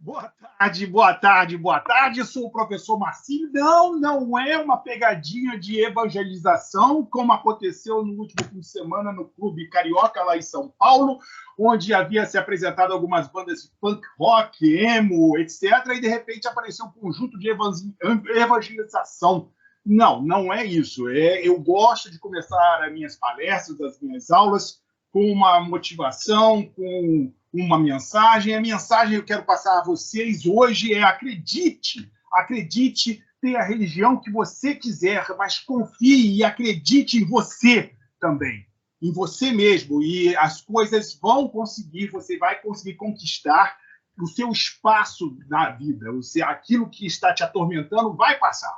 Boa tarde, boa tarde, boa tarde. Sou o professor Marcinho. Não é uma pegadinha de evangelização, como aconteceu no último fim de semana no Clube Carioca, lá em São Paulo, onde havia se apresentado algumas bandas de punk rock, emo, etc., e de repente apareceu um conjunto de evangelização. Não é isso. Eu gosto de começar as minhas palestras, as minhas aulas, com uma motivação, com uma mensagem. A mensagem que eu quero passar a vocês hoje é: acredite, tenha a religião que você quiser, mas confie e acredite em você também, em você mesmo, e as coisas vão conseguir, você vai conseguir conquistar o seu espaço na vida, aquilo que está te atormentando vai passar.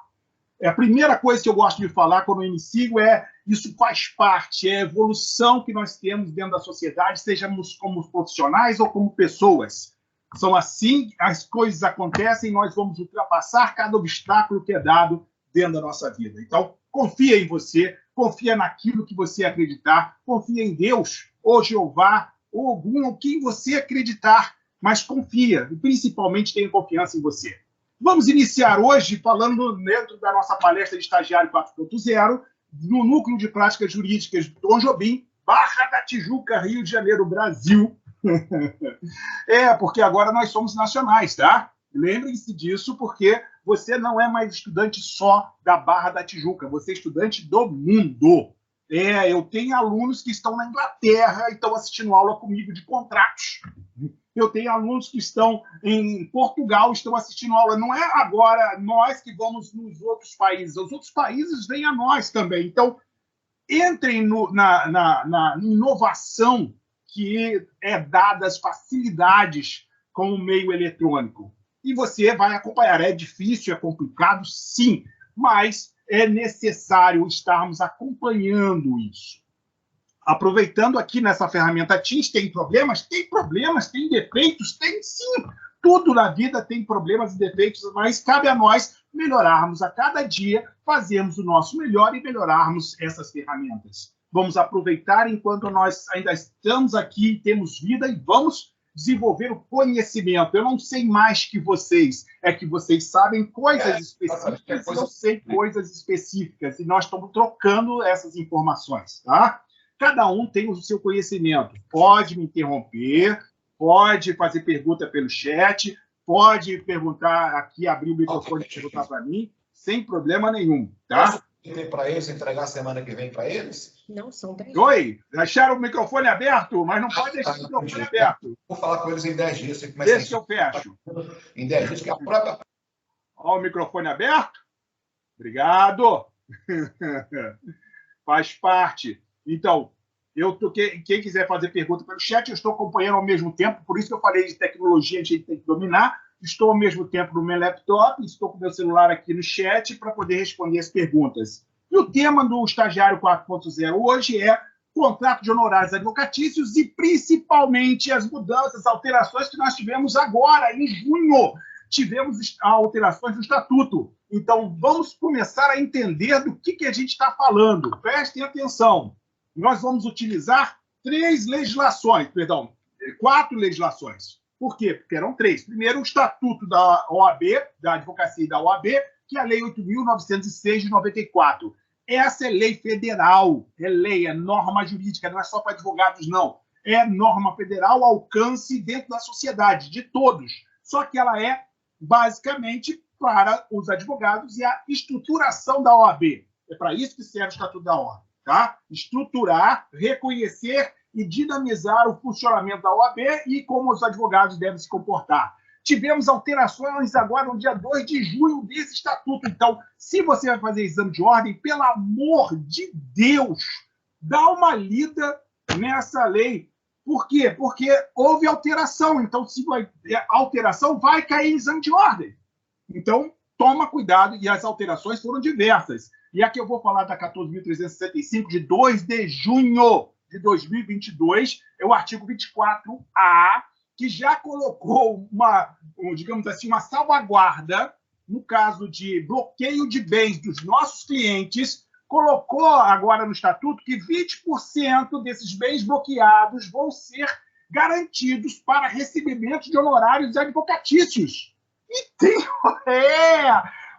A primeira coisa que eu gosto de falar quando eu inicio é: isso faz parte, é a evolução que nós temos dentro da sociedade, sejamos como profissionais ou como pessoas. São assim, as coisas acontecem, nós vamos ultrapassar cada obstáculo que é dado dentro da nossa vida. Então, confia em você, confia naquilo que você acreditar, confia em Deus, ou Jeová, ou algum, quem você acreditar, mas confia, e principalmente tenha confiança em você. Vamos iniciar hoje falando dentro da nossa palestra de Estagiário 4.0, no Núcleo de Práticas Jurídicas de Tom Jobim, Barra da Tijuca, Rio de Janeiro, Brasil. Porque agora nós somos nacionais, tá? Lembrem-se disso, porque você não é mais estudante só da Barra da Tijuca, você é estudante do mundo. Eu tenho alunos que estão na Inglaterra e estão assistindo aula comigo de contratos. Eu tenho alunos que estão em Portugal, estão assistindo aula. Não é agora nós que vamos nos outros países. Os outros países vêm a nós também. Então, entrem na inovação que é dada, as facilidades com o meio eletrônico. E você vai acompanhar. É difícil, é complicado, sim, mas é necessário estarmos acompanhando isso. Aproveitando aqui nessa ferramenta Teams, tem problemas, tem defeitos, tem sim. Tudo na vida tem problemas e defeitos, mas cabe a nós melhorarmos a cada dia, fazermos o nosso melhor e melhorarmos essas ferramentas. Vamos aproveitar enquanto nós ainda estamos aqui, temos vida, e vamos desenvolver o conhecimento. Eu não sei mais que vocês, é que vocês sabem coisas específicas e eu sei coisas específicas, e nós estamos trocando essas informações, tá? Cada um tem o seu conhecimento. Pode me interromper, pode fazer pergunta pelo chat, pode perguntar aqui, abrir o microfone e perguntar para mim, sem problema nenhum, tá? Tem para eles entregar semana que vem para eles? Não, são 10 dias. Oi, deixaram o microfone aberto, mas não pode deixar o microfone aberto. Vou falar com eles em 10 dias. Deixa que eu fecho. Em 10 dias, que a própria... Olha o microfone aberto. Obrigado. Faz parte. Então, quem quiser fazer pergunta pelo chat, eu estou acompanhando ao mesmo tempo, por isso que eu falei de tecnologia, a gente tem que dominar. Estou ao mesmo tempo no meu laptop, estou com o meu celular aqui no chat para poder responder as perguntas. E o tema do Estagiário 4.0 hoje é contrato de honorários advocatícios e principalmente as mudanças, alterações que nós tivemos agora, em junho. Tivemos alterações no Estatuto. Então, vamos começar a entender do que a gente está falando. Prestem atenção. Nós vamos utilizar 4 legislações. Por quê? Porque eram 3. Primeiro, o Estatuto da OAB, da Advocacia e da OAB, que é a Lei 8.906 de 94. Essa é lei federal, é lei, é norma jurídica, não é só para advogados, não. É norma federal, alcance dentro da sociedade, de todos. Só que ela é, basicamente, para os advogados e a estruturação da OAB. É para isso que serve o Estatuto da OAB. Tá? Estruturar, reconhecer e dinamizar o funcionamento da OAB e como os advogados devem se comportar. Tivemos alterações agora no dia 2 de junho desse estatuto. Então, se você vai fazer exame de ordem, pelo amor de Deus, dá uma lida nessa lei. Por quê? Porque houve alteração. Então, se vai alteração, vai cair em exame de ordem. Então, toma cuidado, e as alterações foram diversas. E aqui eu vou falar da 14.365, de 2 de junho de 2022, é o artigo 24A, que já colocou digamos assim, uma salvaguarda no caso de bloqueio de bens dos nossos clientes, colocou agora no Estatuto que 20% desses bens bloqueados vão ser garantidos para recebimento de honorários advocatícios. E tem...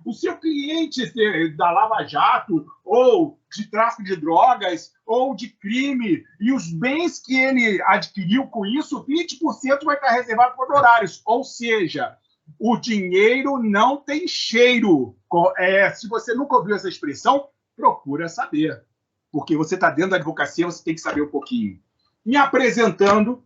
o seu cliente da Lava Jato, ou de tráfico de drogas, ou de crime, e os bens que ele adquiriu com isso, 20% vai estar reservado para honorários. Ou seja, o dinheiro não tem cheiro. Se você nunca ouviu essa expressão, procura saber. Porque você está dentro da advocacia, você tem que saber um pouquinho. Me apresentando,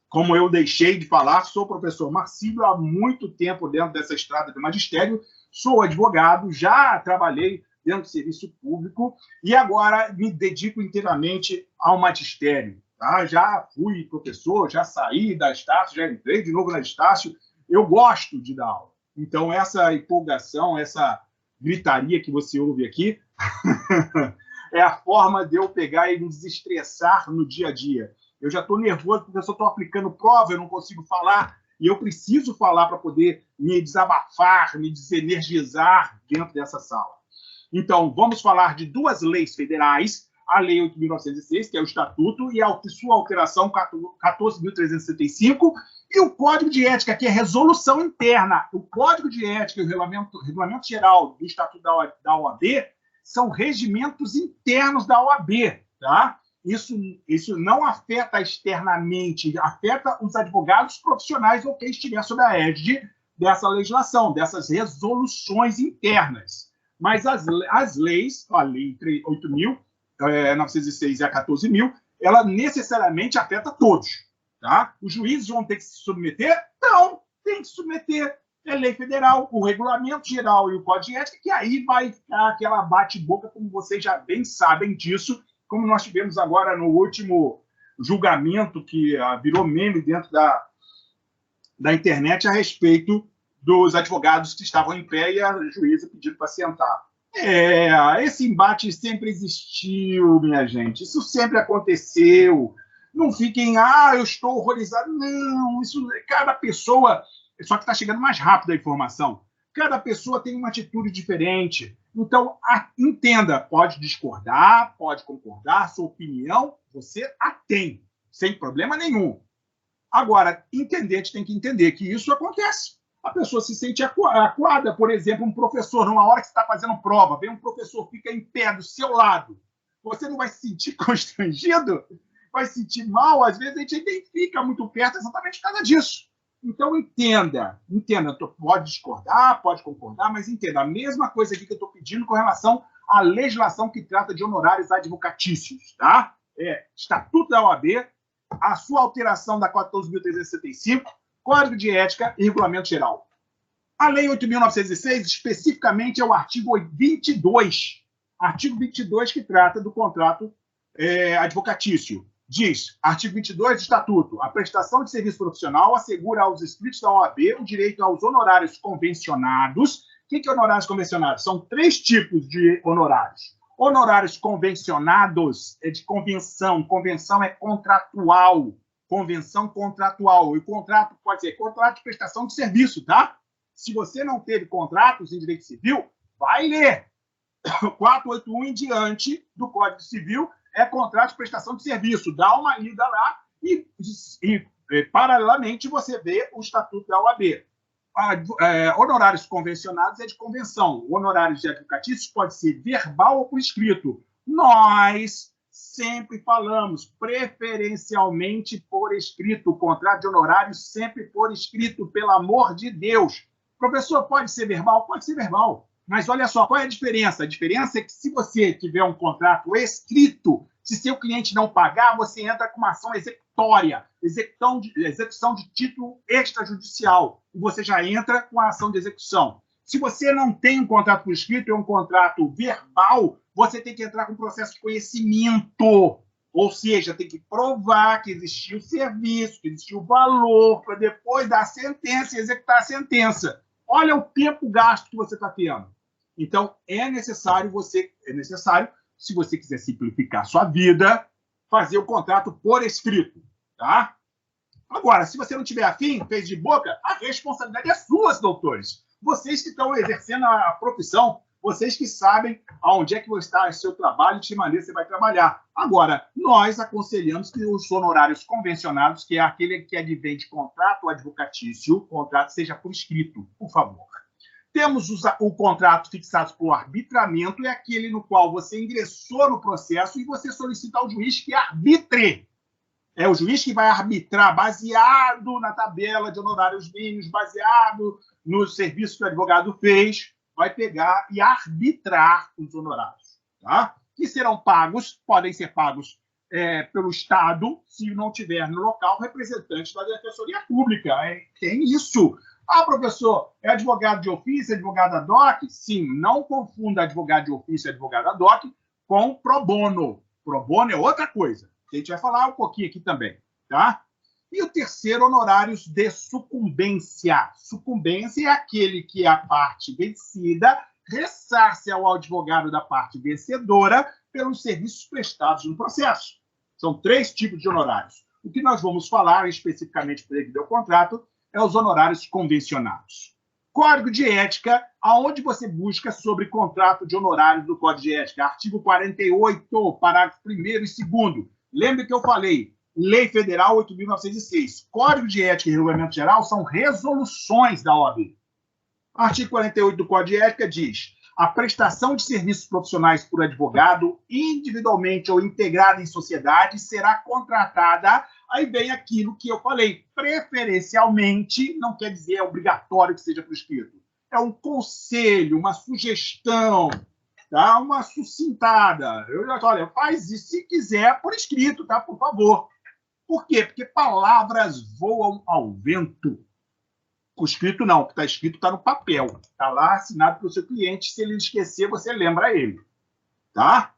como eu deixei de falar, sou o professor Marcílio, há muito tempo dentro dessa estrada do magistério, sou advogado, já trabalhei dentro do serviço público e agora me dedico inteiramente ao magistério. Tá? Já fui professor, já saí da Estácio, já entrei de novo na Estácio. Eu gosto de dar aula. Então, essa empolgação, essa gritaria que você ouve aqui é a forma de eu pegar e me desestressar no dia a dia. Eu já estou nervoso porque eu só estou aplicando prova, eu não consigo falar, e eu preciso falar para poder me desabafar, me desenergizar dentro dessa sala. Então, vamos falar de duas leis federais, a Lei 8.906, que é o Estatuto, e a sua alteração 14.365, e o Código de Ética, que é resolução interna. O Código de Ética e o Regulamento Geral do Estatuto da OAB são regimentos internos da OAB, tá? Isso não afeta externamente, afeta os advogados profissionais ou quem estiver sob a égide dessa legislação, dessas resoluções internas. Mas as leis, a Lei 8.906 e a 14.000, ela necessariamente afeta todos. Tá? Os juízes vão ter que se submeter? Não, tem que se submeter. É lei federal, o regulamento geral e o código de ética, que aí vai ficar aquela bate-boca, como vocês já bem sabem disso, como nós tivemos agora no último julgamento, que virou meme dentro da internet a respeito dos advogados que estavam em pé e a juíza pedindo para sentar. Esse embate sempre existiu, minha gente. Isso sempre aconteceu. Não fiquem, eu estou horrorizado. Não, isso, cada pessoa... Só que está chegando mais rápido a informação. Cada pessoa tem uma atitude diferente. Então, entenda, pode discordar, pode concordar, sua opinião, você a tem, sem problema nenhum. Agora, intendente tem que entender que isso acontece. A pessoa se sente acuada, por exemplo, um professor, numa hora que você está fazendo prova, vem um professor, fica em pé do seu lado. Você não vai se sentir constrangido? Vai se sentir mal? Às vezes a gente nem fica muito perto exatamente por causa disso. Então, entenda, pode discordar, pode concordar, mas entenda, a mesma coisa aqui que eu estou pedindo com relação à legislação que trata de honorários advocatícios, tá? Estatuto da OAB, a sua alteração da 14.365, Código de Ética e Regulamento Geral. A Lei 8.906, especificamente, é o artigo 22. Artigo 22, que trata do contrato advocatício. Diz, artigo 22 do Estatuto, a prestação de serviço profissional assegura aos inscritos da OAB o direito aos honorários convencionados. O que é honorários convencionados? São 3 tipos de honorários. Honorários convencionados é de convenção. Convenção é contratual. Convenção contratual. E contrato pode ser contrato de prestação de serviço, tá? Se você não teve contratos em direito civil, vai ler. 481 em diante do Código Civil é contrato de prestação de serviço. Dá uma lida lá e paralelamente, você vê o Estatuto da OAB. Honorários convencionados é de convenção. Honorários de advocatícios pode ser verbal ou por escrito. Nós sempre falamos, preferencialmente por escrito. O contrato de honorários sempre por escrito, pelo amor de Deus. Professor, pode ser verbal? Pode ser verbal. Mas olha só, qual é a diferença? A diferença é que se você tiver um contrato escrito, se seu cliente não pagar, você entra com uma ação executória, execução de título extrajudicial, e você já entra com a ação de execução. Se você não tem um contrato por escrito, é um contrato verbal, você tem que entrar com um processo de conhecimento, ou seja, tem que provar que existiu o serviço, que existiu o valor, para depois dar a sentença e executar a sentença. Olha o tempo gasto que você está tendo. Então, é necessário, se você quiser simplificar a sua vida, fazer o contrato por escrito, tá? Agora, se você não tiver afim, fez de boca, a responsabilidade é sua, doutores. Vocês que estão exercendo a profissão, Vocês que sabem aonde é que vai estar o seu trabalho, de que maneira você vai trabalhar. Agora, nós aconselhamos que os honorários convencionados, que é aquele que advém de contrato advocatício, o contrato seja por escrito, por favor. Temos o contrato fixado por arbitramento, é aquele no qual você ingressou no processo e você solicita ao juiz que arbitre. É o juiz que vai arbitrar baseado na tabela de honorários mínimos, baseado no serviço que o advogado fez, vai pegar e arbitrar os honorários, tá? Que serão pagos, podem ser pagos pelo Estado, se não tiver no local representante da Defensoria Pública. Tem isso. Ah, professor, é advogado de ofício, advogado ad hoc? Sim, não confunda advogado de ofício e advogado ad hoc com pro bono. Pro bono é outra coisa. A gente vai falar um pouquinho aqui também, tá? E o terceiro, honorários de sucumbência. Sucumbência é aquele que a parte vencida ressarce ao advogado da parte vencedora pelos serviços prestados no processo. São 3 tipos de honorários. O que nós vamos falar especificamente devido ao contrato é os honorários convencionados. Código de ética, aonde você busca sobre contrato de honorários do Código de ética? Artigo 48, parágrafo 1º e 2º. Lembre que eu falei, Lei Federal 8.906. Código de Ética e Regulamento Geral são resoluções da OAB. Artigo 48 do Código de Ética diz: a prestação de serviços profissionais por advogado, individualmente ou integrada em sociedade, será contratada. Aí vem aquilo que eu falei, preferencialmente, não quer dizer é obrigatório que seja por escrito. É um conselho, uma sugestão, tá? Uma sucintada. Olha, faz isso se quiser por escrito, tá? Por favor. Por quê? Porque palavras voam ao vento. O escrito não, o que está escrito está no papel. Está lá assinado pelo seu cliente. Se ele esquecer, você lembra ele. Tá?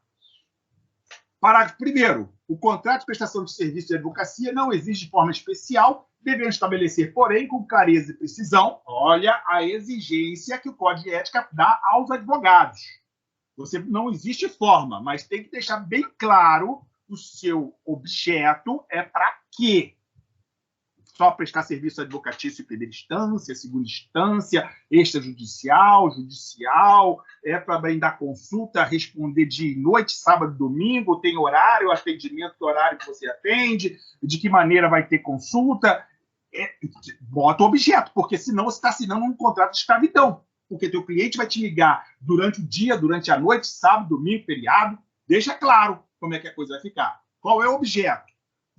Parágrafo 1º. O contrato de prestação de serviço de advocacia não exige de forma especial, devendo estabelecer, porém, com clareza e precisão, olha a exigência que o Código de Ética dá aos advogados. Você não existe forma, mas tem que deixar bem claro o seu objeto é para quê? Só prestar serviço advocatício em primeira instância, segunda instância, extrajudicial, judicial, é para brindar consulta, responder de noite, sábado, domingo, tem horário, atendimento, que horário que você atende, de que maneira vai ter consulta. Bota o objeto, porque senão você está assinando um contrato de escravidão. Porque teu cliente vai te ligar durante o dia, durante a noite, sábado, domingo, feriado. Deixa claro como é que a coisa vai ficar. Qual é o objeto?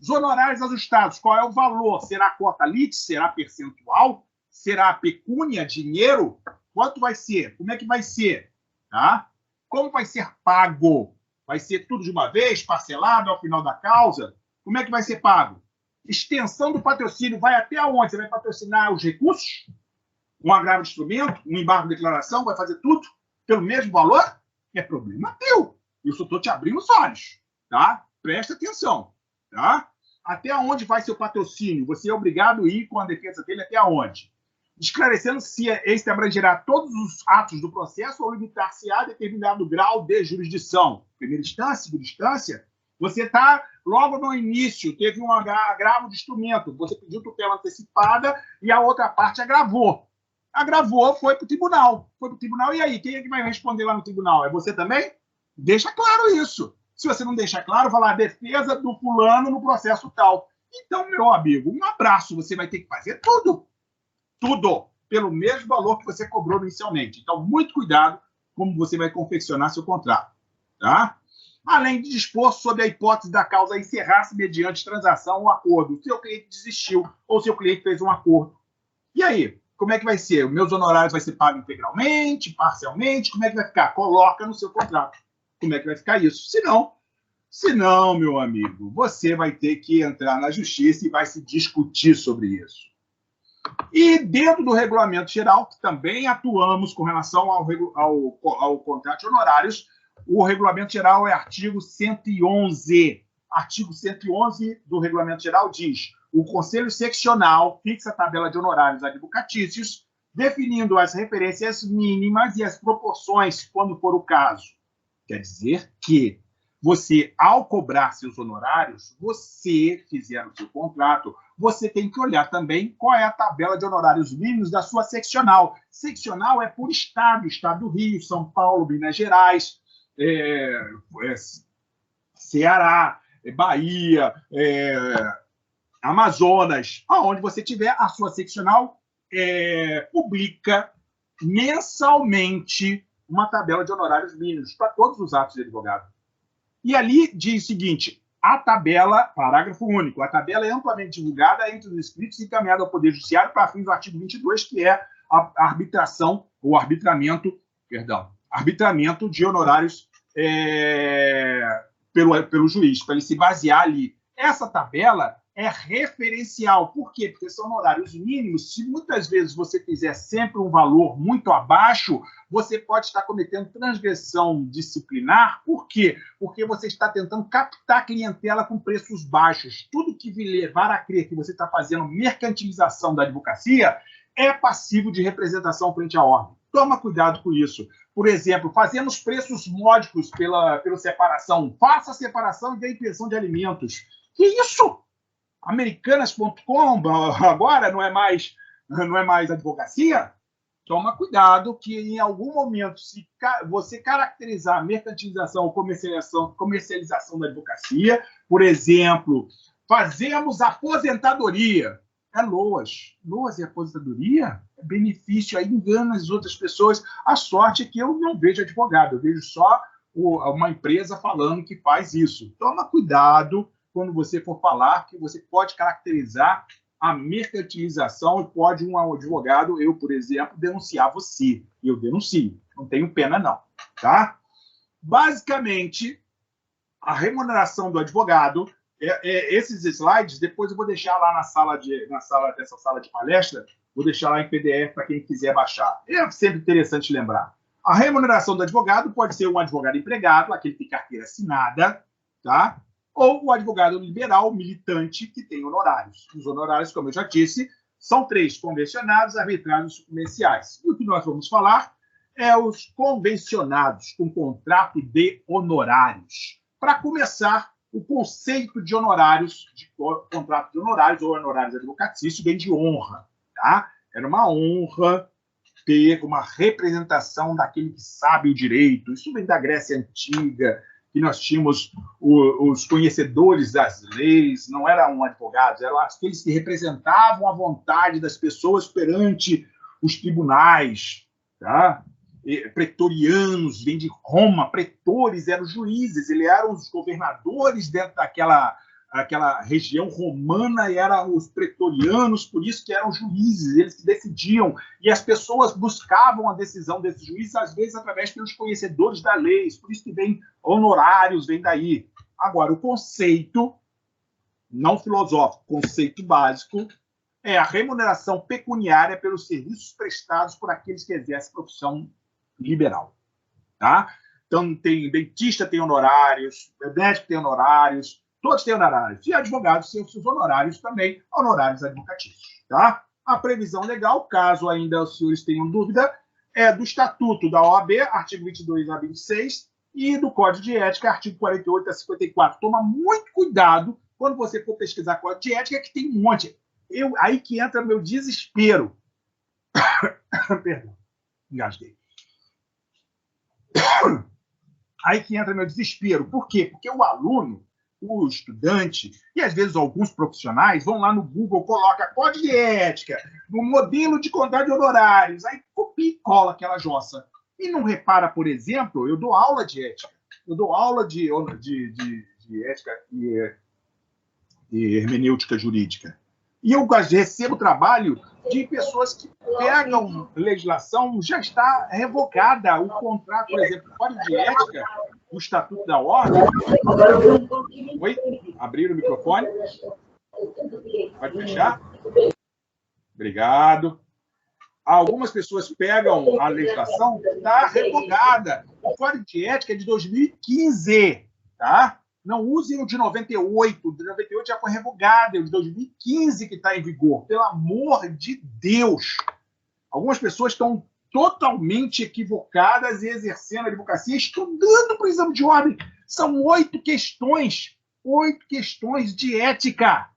Os honorários ajustados, qual é o valor? Será cota litis? Será percentual? Será pecúnia, dinheiro? Quanto vai ser? Como é que vai ser? Tá? Como vai ser pago? Vai ser tudo de uma vez, parcelado ao final da causa? Como é que vai ser pago? Extensão do patrocínio vai até onde? Você vai patrocinar os recursos? Um agravo de instrumento? Um embargo de declaração? Vai fazer tudo pelo mesmo valor? É problema teu. Eu só estou te abrindo os olhos. Tá? Presta atenção. Tá? Até onde vai seu patrocínio? Você é obrigado a ir com a defesa dele até onde? Esclarecendo se este abrangerá todos os atos do processo ou limitar-se a determinado grau de jurisdição. Primeira instância, segunda instância, você está logo no início, teve um agravo de instrumento, você pediu tutela antecipada e a outra parte agravou. Agravou, foi para o tribunal. Foi para o tribunal, e aí? Quem é que vai responder lá no tribunal? É você também? Deixa claro isso. Se você não deixar claro, vai lá, defesa do fulano no processo tal. Então, meu amigo, um abraço, você vai ter que fazer tudo. Tudo. Pelo mesmo valor que você cobrou inicialmente. Então, muito cuidado como você vai confeccionar seu contrato. Tá? Além de dispor sobre a hipótese da causa encerrar-se mediante transação ou acordo. Seu cliente desistiu ou seu cliente fez um acordo. E aí? Como é que vai ser? Os meus honorários vai ser pago integralmente, parcialmente? Como é que vai ficar? Coloca no seu contrato. Como é que vai ficar isso? Se não, meu amigo, você vai ter que entrar na justiça e vai se discutir sobre isso. E dentro do regulamento geral, que também atuamos com relação ao contrato de honorários, o regulamento geral é artigo 111. Artigo 111 do regulamento geral diz: o Conselho Seccional fixa a tabela de honorários advocatícios, definindo as referências mínimas e as proporções, quando for o caso. Quer dizer que você, ao cobrar seus honorários, você fizer o seu contrato, você tem que olhar também qual é a tabela de honorários mínimos da sua seccional. Seccional é por estado, estado do Rio, São Paulo, Minas Gerais, Ceará, Bahia, Amazonas, aonde você tiver a sua seccional, publica mensalmente uma tabela de honorários mínimos para todos os atos de advogado. E ali diz o seguinte, a tabela, parágrafo único, a tabela é amplamente divulgada entre os inscritos e encaminhada ao Poder Judiciário para fins do artigo 22, que é a arbitração, ou arbitramento de honorários pelo juiz, para ele se basear ali. Essa tabela é referencial. Por quê? Porque são honorários mínimos. Se muitas vezes você fizer sempre um valor muito abaixo, você pode estar cometendo transgressão disciplinar. Por quê? Porque você está tentando captar a clientela com preços baixos. Tudo que levar a crer que você está fazendo mercantilização da advocacia é passivo de representação frente à ordem. Toma cuidado com isso. Por exemplo, fazendo os preços módicos pela separação. Faça a separação e dê inversão de alimentos. Que isso? Americanas.com agora não é mais advocacia? Toma cuidado que em algum momento, se você caracterizar a mercantilização ou comercialização da advocacia, por exemplo, fazemos aposentadoria. É LOAS. LOAS e aposentadoria é benefício, aí engana as outras pessoas. A sorte é que eu não vejo advogado, eu vejo só uma empresa falando que faz isso. Toma cuidado quando você for falar, que você pode caracterizar a mercantilização e pode um advogado, eu, por exemplo, denunciar você. E eu denuncio. Não tenho pena, não. Tá? Basicamente, a remuneração do advogado, esses slides, depois eu vou deixar lá dessa sala de palestra, vou deixar lá em PDF para quem quiser baixar. É sempre interessante lembrar. A remuneração do advogado pode ser um advogado empregado, aquele que tem carteira assinada, tá? Ou o advogado liberal, militante, que tem honorários. Os honorários, como eu já disse, são 3, convencionados, arbitrários e comerciais. E o que nós vamos falar é os convencionados, com contrato de honorários. Para começar, o conceito de honorários, de contrato de honorários ou honorários advocatícios, vem de honra. Tá? Era uma honra ter uma representação daquele que sabe o direito. Isso vem da Grécia Antiga, que nós tínhamos os conhecedores das leis, não eram advogados, eram aqueles que representavam a vontade das pessoas perante os tribunais. Tá? Pretorianos, vem de Roma, pretores eram juízes, eles eram os governadores dentro daquela região romana, e eram os pretorianos, por isso que eram juízes, eles que decidiam, e as pessoas buscavam a decisão desses juízes, às vezes através dos conhecedores da lei, por isso que vem honorários, vem daí. Agora, o conceito, não filosófico, conceito básico, é a remuneração pecuniária pelos serviços prestados por aqueles que exercem profissão liberal. Tá? Então, dentista tem honorários, médico tem honorários, todos têm honorários. E advogados têm os seus honorários também, honorários advocatícios. Tá? A previsão legal, caso ainda os senhores tenham dúvida, é do Estatuto da OAB, artigo 22 a 26, e do Código de Ética, artigo 48 a 54. Toma muito cuidado quando você for pesquisar Código de Ética, que tem um monte. Aí que entra meu desespero. Perdão, engasguei. Aí que entra meu desespero. Por quê? Porque o aluno, o estudante, e às vezes alguns profissionais vão lá no Google, coloca Código de Ética, no modelo de contrato de honorários, aí copia e cola aquela jossa. E não repara, por exemplo, eu dou aula de ética, eu dou aula de ética e hermenêutica jurídica. E eu recebo trabalho de pessoas que pegam legislação, já está revogada o contrato, por exemplo, o Código de Ética, o Estatuto da Ordem. Oi? Abriram o microfone? Pode fechar? Obrigado. Algumas pessoas pegam a legislação, está revogada. O Código de Ética é de 2015, tá? Não usem o de 98. O de 98 já foi revogado. É o de 2015 que está em vigor. Pelo amor de Deus! Algumas pessoas estão totalmente equivocadas e exercendo a advocacia, estudando para o exame de ordem. São 8 questões de ética.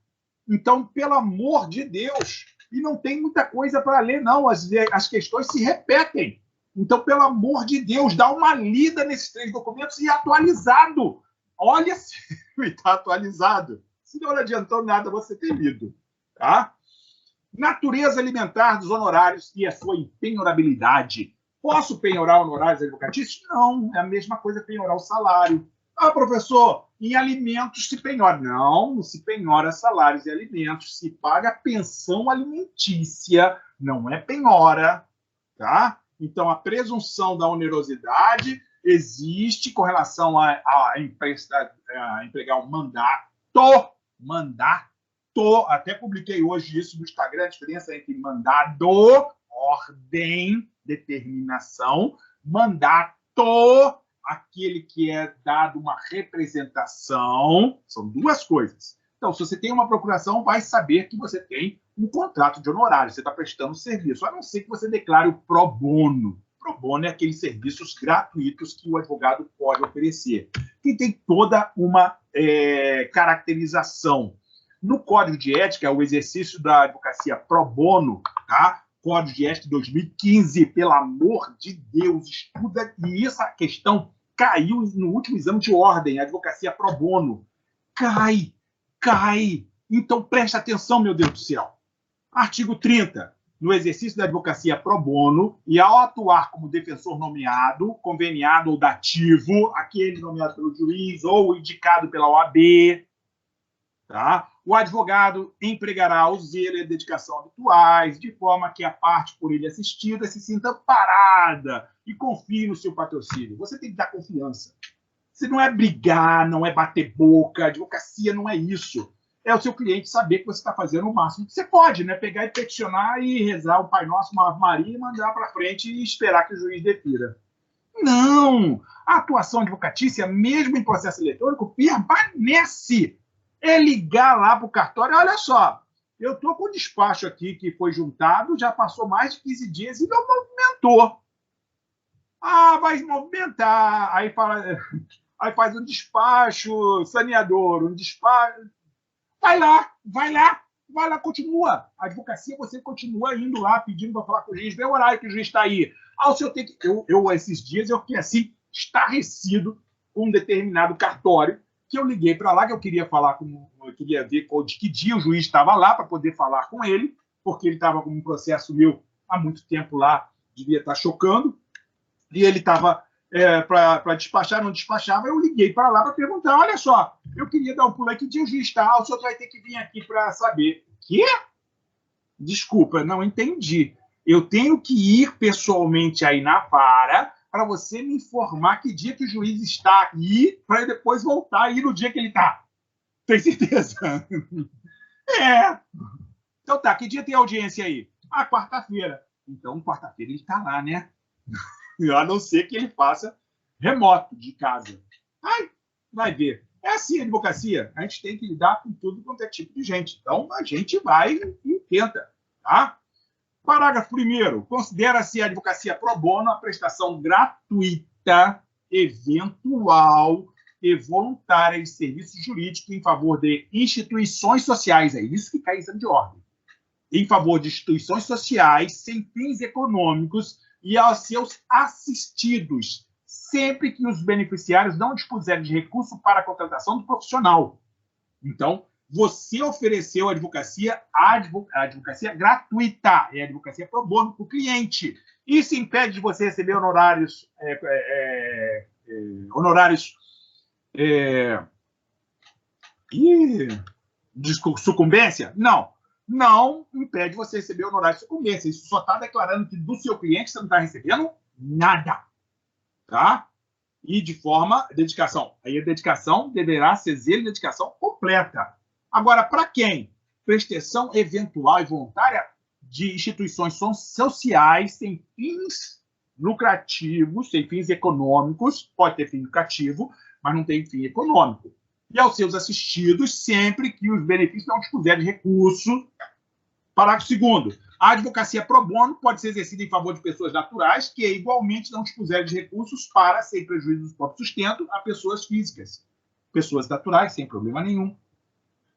Então, pelo amor de Deus, e não tem muita coisa para ler, não. As questões se repetem. Então, pelo amor de Deus, dá uma lida nesses 3 documentos e atualizado. Olha se está atualizado. Se não adiantou nada você ter lido. Tá? Natureza alimentar dos honorários e a sua empenhorabilidade. Posso penhorar honorários advocatícios? Não, é a mesma coisa penhorar o salário. Ah, professor, em alimentos se penhora. Não se penhora salários e alimentos, se paga pensão alimentícia, não é penhora, tá? Então, a presunção da onerosidade existe com relação a empregar um mandato, até publiquei hoje isso no Instagram, a diferença entre mandado, ordem, determinação, mandato, aquele que é dado uma representação, são 2 coisas. Então, se você tem uma procuração, vai saber que você tem um contrato de honorário, você está prestando serviço, a não ser que você declare o pro bono. Pro bono é aqueles serviços gratuitos que o advogado pode oferecer, que tem toda uma caracterização. No Código de Ética, o exercício da advocacia pro bono, tá? Código de Ética de 2015, pelo amor de Deus, estuda. E essa questão caiu no último exame de ordem, advocacia pro bono. Cai. Então, presta atenção, meu Deus do céu. Artigo 30. No exercício da advocacia pro bono e ao atuar como defensor nomeado, conveniado ou dativo, aquele nomeado pelo juiz ou indicado pela OAB, tá? O advogado empregará o zelo e a dedicação habituais, de forma que a parte por ele assistida se sinta parada e confie no seu patrocínio. Você tem que dar confiança. Você não é brigar, não é bater boca, a advocacia não é isso. É o seu cliente saber que você está fazendo o máximo que você pode, né? Pegar e peticionar e rezar o Pai Nosso, uma Ave Maria e mandar para frente e esperar que o juiz defira. Não! A atuação advocatícia, mesmo em processo eletrônico, permanece. É ligar lá para o cartório, olha só, eu estou com o despacho aqui que foi juntado, já passou mais de 15 dias e não movimentou. Ah, vai movimentar. Aí faz um despacho saneador, um despacho. Vai lá, continua. A advocacia, você continua indo lá, pedindo para falar com o juiz, vê o horário que o juiz está aí. Ah, o senhor tem que... esses dias, eu fiquei assim, estarrecido com um determinado cartório, que eu liguei para lá, que eu queria falar eu queria ver de que dia o juiz estava lá para poder falar com ele, porque ele estava com um processo meu há muito tempo lá, devia estar chocando, e ele estava para despachar, não despachava, eu liguei para lá para perguntar, olha só, eu queria dar um pulo aqui, que dia o juiz está, o senhor vai ter que vir aqui para saber. Quê? Desculpa, não entendi. Eu tenho que ir pessoalmente aí na vara para você me informar que dia que o juiz está aí, para depois voltar aí no dia que ele está. Tem certeza? Então tá, que dia tem audiência aí? Ah, quarta-feira. Então, quarta-feira ele está lá, né? A não ser que ele faça remoto de casa. Ai, vai ver. É assim a advocacia. A gente tem que lidar com tudo quanto é tipo de gente. Então, a gente vai e tenta, tá? Parágrafo 1º. Considera-se a advocacia pro bono a prestação gratuita, eventual e voluntária de serviço jurídico em favor de instituições sociais. É isso que cai em exame de ordem. Em favor de instituições sociais sem fins econômicos e aos seus assistidos, sempre que os beneficiários não dispuserem de recurso para a contratação do profissional. Então, você ofereceu a advocacia gratuita, é a advocacia pro bono para o cliente. Isso impede de você receber honorários de sucumbência? Não. Não impede você receber honorários de sucumbência. Isso só está declarando que do seu cliente você não está recebendo nada. Tá? E de forma dedicação. Aí a dedicação deverá ser zelo e dedicação completa. Agora, para quem? Prestação eventual e voluntária de instituições sociais sem fins lucrativos, sem fins econômicos, pode ter fim lucrativo, mas não tem fim econômico. E aos seus assistidos, sempre que os benefícios não dispuserem de recurso Parágrafo 2º. A advocacia pro bono pode ser exercida em favor de pessoas naturais que igualmente não dispuserem de recursos para, sem prejuízo do próprio sustento, a pessoas físicas. Pessoas naturais, sem problema nenhum.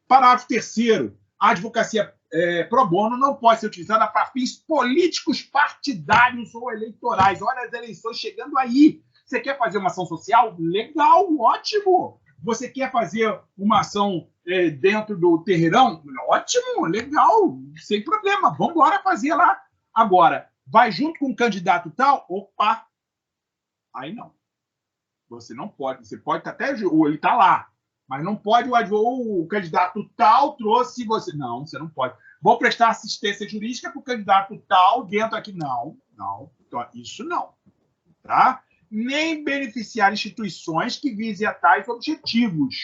Parágrafo 3º. A advocacia pro bono não pode ser utilizada para fins políticos, partidários ou eleitorais. Olha as eleições chegando aí. Você quer fazer uma ação social? Legal, ótimo. Você quer fazer uma ação dentro do terreirão? Ótimo, legal, sem problema. Vamos embora fazer lá. Agora, vai junto com um candidato tal? Opa! Aí não. Você não pode. Você pode até... Ele está lá. Mas não pode o candidato tal trouxe você. Não, você não pode. Vou prestar assistência jurídica para o candidato tal dentro aqui. Não. Então, isso não. Tá? Nem beneficiar instituições que visem a tais objetivos.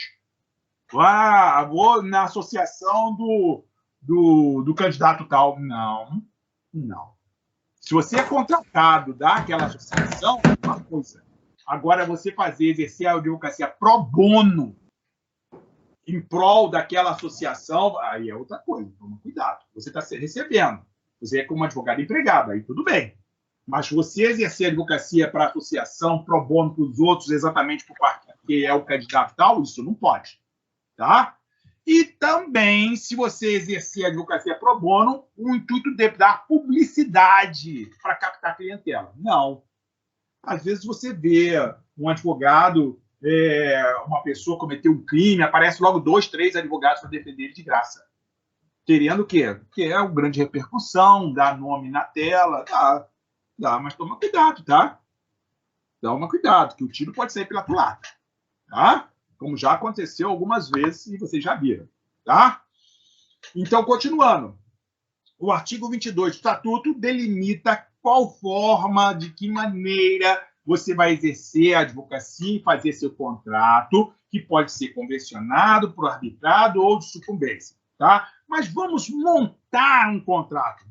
Vou na associação do candidato tal. Não. Se você é contratado daquela associação, é uma coisa. Agora, você exercer a advocacia pro bono em prol daquela associação, aí é outra coisa. Toma cuidado. Você está recebendo. Você é como advogado empregado, aí tudo bem. Mas você exercer a advocacia para a associação, pro bono para os outros, exatamente porque é o candidato tal, isso não pode. Tá? E também, se você exercer a advocacia pro bono, o intuito de dar publicidade para captar clientela. Não. Às vezes você vê um advogado, uma pessoa cometeu um crime, aparece logo 2, 3 advogados para defender ele de graça. Querendo o quê? Que é uma grande repercussão, dar nome na tela, dá, mas toma cuidado, tá? Toma cuidado, que o tiro pode sair pela culatra, tá? Como já aconteceu algumas vezes e vocês já viram, tá? Então, continuando. O artigo 22 do Estatuto delimita qual forma, de que maneira você vai exercer a advocacia e fazer seu contrato, que pode ser convencionado, por arbitrado ou de sucumbência, tá? Mas vamos montar um contrato.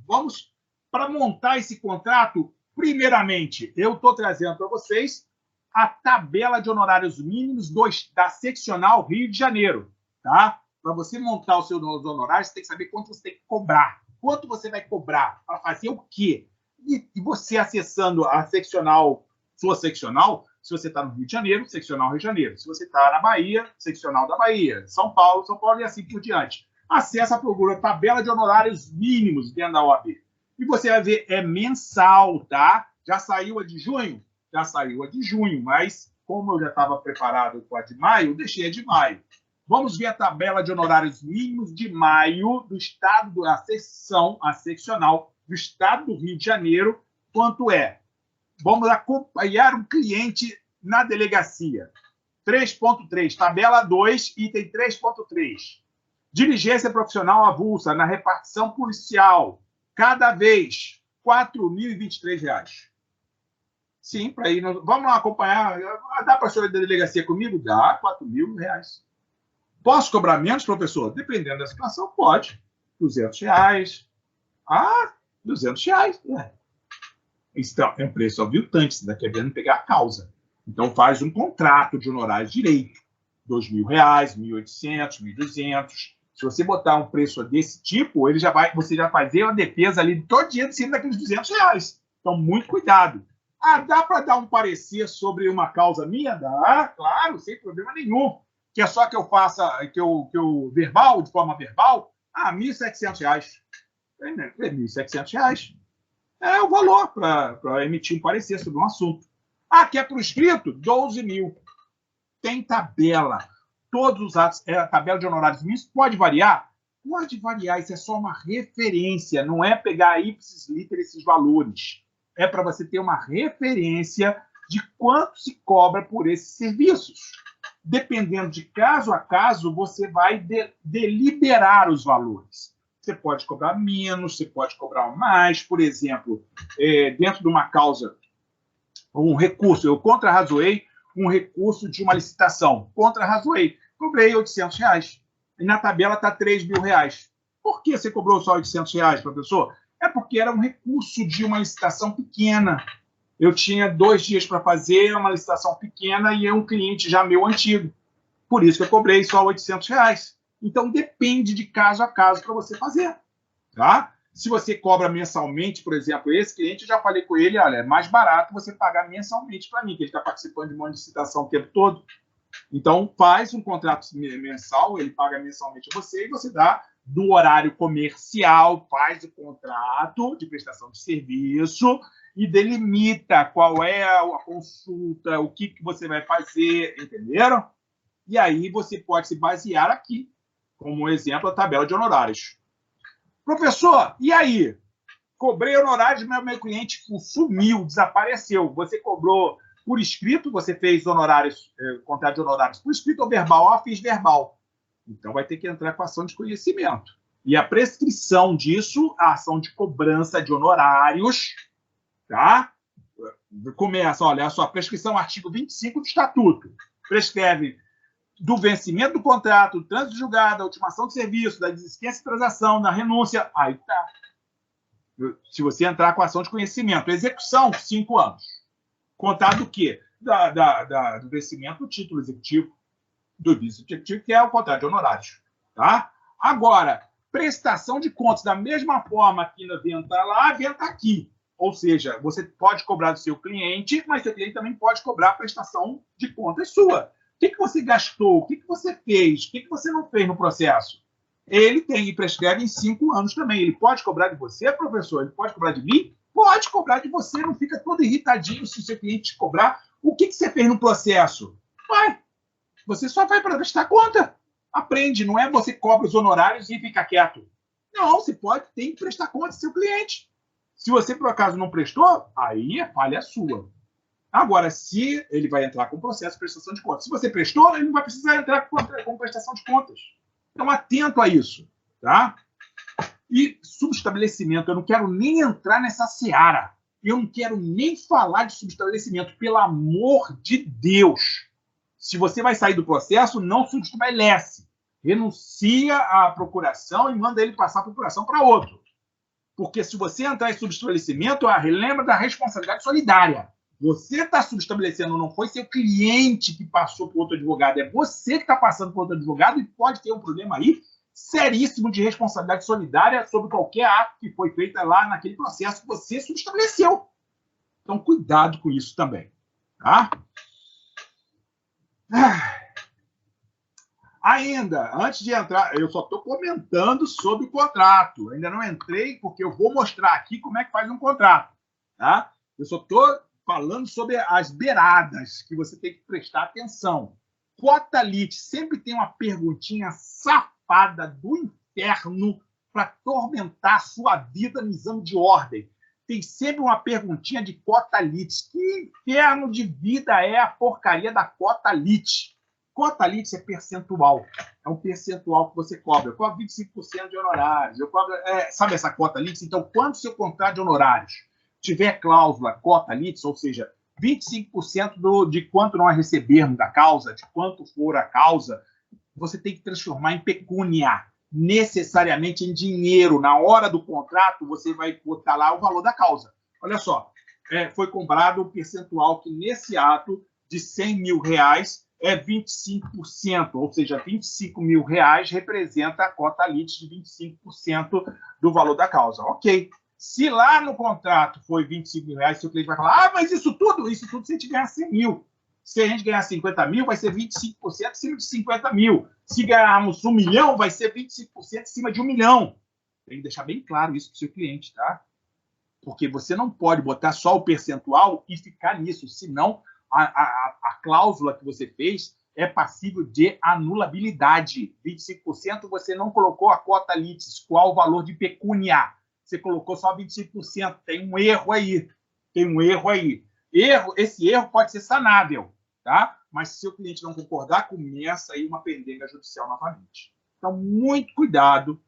Para montar esse contrato, primeiramente, eu estou trazendo para vocês a tabela de honorários mínimos da seccional Rio de Janeiro, tá? Para você montar os seus honorários, você tem que saber quanto você tem que cobrar. Quanto você vai cobrar para fazer o quê? E você acessando a seccional, sua seccional, se você está no Rio de Janeiro, seccional Rio de Janeiro. Se você está na Bahia, seccional da Bahia. São Paulo e assim por diante. Acessa a procura tabela de honorários mínimos dentro da OAB. E você vai ver, é mensal, tá? Já saiu a de junho? Já saiu a de junho, mas como eu já estava preparado com a de maio, eu deixei a de maio. Vamos ver a tabela de honorários mínimos de maio do estado, a seccional do estado do Rio de Janeiro, quanto é? Vamos acompanhar um cliente na delegacia. 3.3, tabela 2, item 3.3. Diligência profissional avulsa na repartição policial. Cada vez, R$ 4.023. Sim, para ir. Vamos lá acompanhar. Dá para a senhora da delegacia comigo? Dá, R$ 4.000. Posso cobrar menos, professor? Dependendo da situação, pode. R$ 200. R$ 200. Então, é um preço aviltante. Você está querendo pegar a causa. Então, faz um contrato de honorários direito. R$ 2.000, R$ 1.800, R$ 1.200. Se você botar um preço desse tipo, você já vai fazer uma defesa ali todo dia de cima daqueles R$ 200. Então, muito cuidado. Dá para dar um parecer sobre uma causa minha? Dá, claro, sem problema nenhum. Que é só que eu faça, que eu verbal, de forma verbal, R$ 1.700. R$ 1.700. É o valor para emitir um parecer sobre um assunto. Que é por escrito? 12.000. Tem tabela. Todos os atos, a tabela de honorários mínimos pode variar? Pode variar, isso é só uma referência, não é pegar ipsis literis esses valores. É para você ter uma referência de quanto se cobra por esses serviços. Dependendo de caso a caso, você vai deliberar os valores. Você pode cobrar menos, você pode cobrar mais. Por exemplo, dentro de uma causa, um recurso, eu contrarrazoei um recurso de uma licitação. Contrarrazoei, cobrei R$ 800. E na tabela está R$ 3.000. Por que você cobrou só R$ 800, professor? É porque era um recurso de uma licitação pequena. Eu tinha 2 dias para fazer uma licitação pequena e é um cliente já meu antigo. Por isso que eu cobrei só R$ 800. Então, depende de caso a caso para você fazer. tá? Se você cobra mensalmente, por exemplo, esse cliente, eu já falei com ele, olha, é mais barato você pagar mensalmente para mim, que ele está participando de uma licitação o tempo todo. Então, faz um contrato mensal, ele paga mensalmente a você e você dá do horário comercial, faz o contrato de prestação de serviço e delimita qual é a consulta, o que você vai fazer, entenderam? E aí você pode se basear aqui, como exemplo, a tabela de honorários. Professor, e aí? Cobrei honorários, mas meu cliente sumiu, desapareceu. Você cobrou por escrito, você fez honorários, contrato de honorários por escrito ou verbal? Fiz verbal. Então vai ter que entrar com a ação de conhecimento. E a prescrição disso, a ação de cobrança de honorários, tá? Começa, olha, a sua prescrição, artigo 25 do Estatuto. Prescreve do vencimento do contrato, do trânsito julgado, da ultimação de serviço, da desistência de transação, da renúncia. Aí tá. Se você entrar com a ação de conhecimento. Execução, 5 anos. Contado do quê? Do vencimento do título executivo, do vice-executivo, que é o contrato de honorários. Tá? Agora, prestação de contas, da mesma forma que venta lá, venta aqui. Ou seja, você pode cobrar do seu cliente, mas seu cliente também pode cobrar a prestação de contas sua. O que você gastou? O que você fez? O que você não fez no processo? Ele tem e prescreve em 5 anos também. Ele pode cobrar de você, professor? Ele pode cobrar de mim? Pode cobrar de você. Não fica todo irritadinho se o seu cliente te cobrar. O que você fez no processo? Vai. Você só vai para prestar conta. Aprende. Não é você cobra os honorários e fica quieto. Não, você tem que prestar conta do seu cliente. Se você, por acaso, não prestou, aí a falha é sua. Agora, se ele vai entrar com processo de prestação de contas. Se você prestou, ele não vai precisar entrar com prestação de contas. Então, atento a isso, tá? E subestabelecimento, eu não quero nem entrar nessa seara. Eu não quero nem falar de subestabelecimento, pelo amor de Deus. Se você vai sair do processo, não subestabelece. Renuncia à procuração e manda ele passar a procuração para outro. Porque se você entrar em subestabelecimento, lembra da responsabilidade solidária. Você está subestabelecendo, não foi seu cliente que passou por outro advogado, é você que está passando por outro advogado e pode ter um problema aí seríssimo de responsabilidade solidária sobre qualquer ato que foi feito lá naquele processo que você subestabeleceu. Então, cuidado com isso também. Tá? Ainda, antes de entrar, eu só estou comentando sobre o contrato. Ainda não entrei, porque eu vou mostrar aqui como é que faz um contrato. Tá? Eu só estou falando sobre as beiradas, que você tem que prestar atenção. Cota lit, sempre tem uma perguntinha safada do inferno para atormentar a sua vida no exame de ordem. Tem sempre uma perguntinha de cota lit. Que inferno de vida é a porcaria da cota lit? Cota lit é percentual. É um percentual que você cobra. Eu cobro 25% de honorários. Eu cobro, sabe essa cota lit? Então, quando o seu contrato de honorários tiver cláusula cota lit, ou seja, 25% de quanto nós recebermos da causa, de quanto for a causa, você tem que transformar em pecúnia, necessariamente em dinheiro. Na hora do contrato, você vai botar lá o valor da causa. Olha só, foi cobrado um percentual que nesse ato de 100 mil reais é 25%, ou seja, 25 mil reais representa a cota lit de 25% do valor da causa. Ok. Se lá no contrato foi 25 mil reais, seu cliente vai falar, mas isso tudo se a gente ganhar 100 mil. Se a gente ganhar 50 mil, vai ser 25% acima de 50 mil. Se ganharmos 1 milhão, vai ser 25% acima de 1 milhão. Tem que deixar bem claro isso para o seu cliente, tá? Porque você não pode botar só o percentual e ficar nisso, senão a cláusula que você fez é passível de anulabilidade. 25% você não colocou a cota lit, qual o valor de pecúnia? Você colocou só 25%. Tem um erro aí. Esse erro pode ser sanável, tá? Mas se o cliente não concordar, começa aí uma pendenga judicial novamente. Então, muito cuidado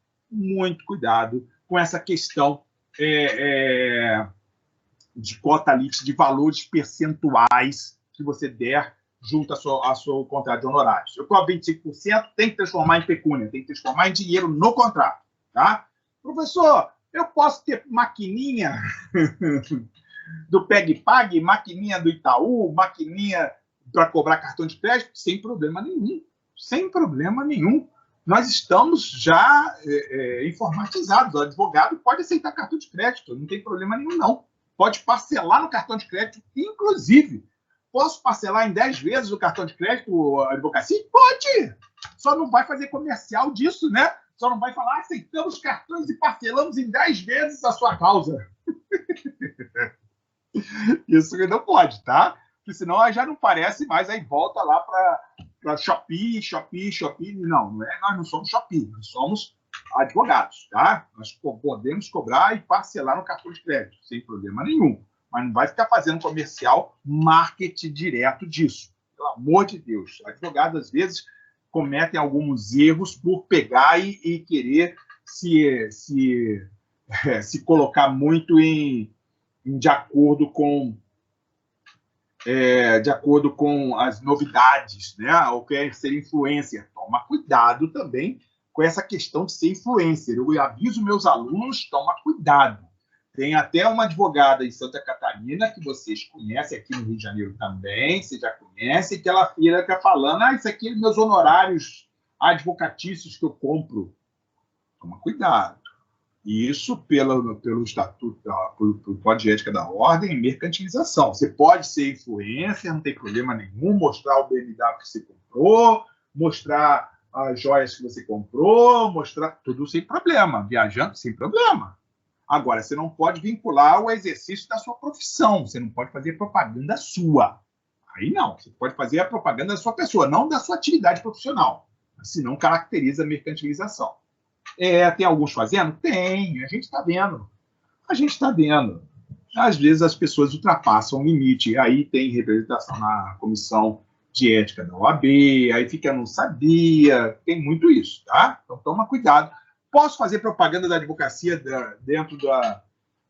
com essa questão de cota lit, de valores percentuais que você der junto ao seu contrato de honorários. Eu cobro 25%, tem que transformar em pecúnia, tem que transformar em dinheiro no contrato, tá? Professor, eu posso ter maquininha do PegPag, maquininha do Itaú, maquininha para cobrar cartão de crédito? Sem problema nenhum. nós estamos já informatizados. O advogado pode aceitar cartão de crédito, não tem problema nenhum, não. Pode parcelar no cartão de crédito, inclusive. Posso parcelar em 10 vezes o cartão de crédito, a advocacia? Pode! Só não vai fazer comercial disso, né? Só não vai falar, aceitamos cartões e parcelamos em 10 vezes a sua causa. Isso não pode, tá? Porque senão já não parece mais, aí volta lá para Shopee. Não, nós não somos Shopee, nós somos advogados, tá? Nós podemos cobrar e parcelar no cartão de crédito, sem problema nenhum. Mas não vai ficar fazendo comercial, marketing direto disso. Pelo amor de Deus. Advogados, às vezes, cometem alguns erros por pegar e querer se colocar muito de acordo com as novidades, né? Ou quer ser influencer. Toma cuidado também com essa questão de ser influencer. Eu aviso meus alunos, toma cuidado. Tem até uma advogada em Santa Catarina, que vocês conhecem aqui no Rio de Janeiro também, vocês já conhecem, que ela fica falando, isso aqui é meus honorários advocatícios que eu compro. Toma cuidado. Isso, pelo estatuto, pelo Código de Ética da Ordem, mercantilização. Você pode ser influencer, não tem problema nenhum, mostrar o BMW que você comprou, mostrar as joias que você comprou, mostrar tudo sem problema, viajando sem problema. Agora, você não pode vincular o exercício da sua profissão, você não pode fazer propaganda sua. Aí não, você pode fazer a propaganda da sua pessoa, não da sua atividade profissional. Senão caracteriza a mercantilização. Tem alguns fazendo? Tem, a gente está vendo. Às vezes as pessoas ultrapassam o limite, aí tem representação na comissão de ética da OAB, aí fica, não sabia, tem muito isso, tá? Então toma cuidado. Posso fazer propaganda da advocacia dentro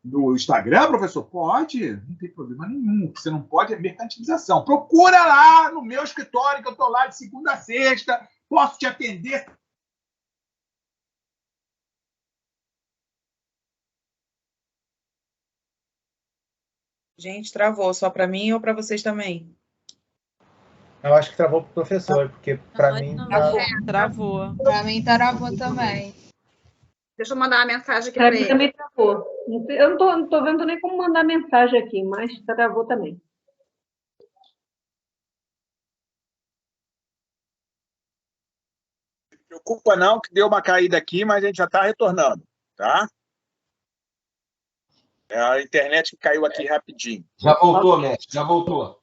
do Instagram, professor? Pode, não tem problema nenhum. O que você não pode é mercantilização. Procura lá no meu escritório, que eu estou lá de segunda a sexta, posso te atender. Gente, travou só para mim ou para vocês também? Eu acho que travou para o professor, porque para mim... Travou. Para mim travou também. Deixa eu mandar uma mensagem aqui para ele. Também travou. Eu não tô vendo nem como mandar mensagem aqui, mas travou também. Não se preocupa não, que deu uma caída aqui, mas a gente já está retornando, tá? É a internet que caiu aqui rapidinho. Já voltou, mestre, já voltou.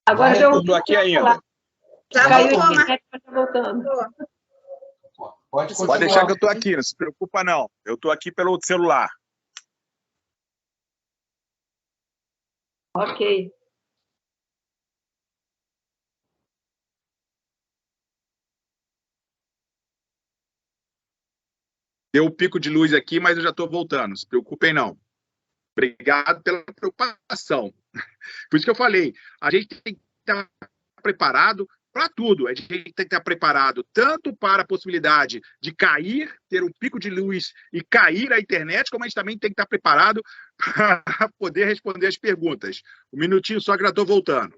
Agora já eu estou aqui ainda. Já caiu voltou, a mas... internet, mas tá voltando. Pode deixar que eu estou aqui, não se preocupa não. Eu estou aqui pelo celular. Ok. Deu um pico de luz aqui, mas eu já estou voltando. Não se preocupem não. Obrigado pela preocupação. Por isso que eu falei, a gente tem que estar preparado para tudo. A gente tem que estar preparado tanto para a possibilidade de cair, ter um pico de luz e cair a internet, como a gente também tem que estar preparado para poder responder as perguntas. Um minutinho só que já estou voltando.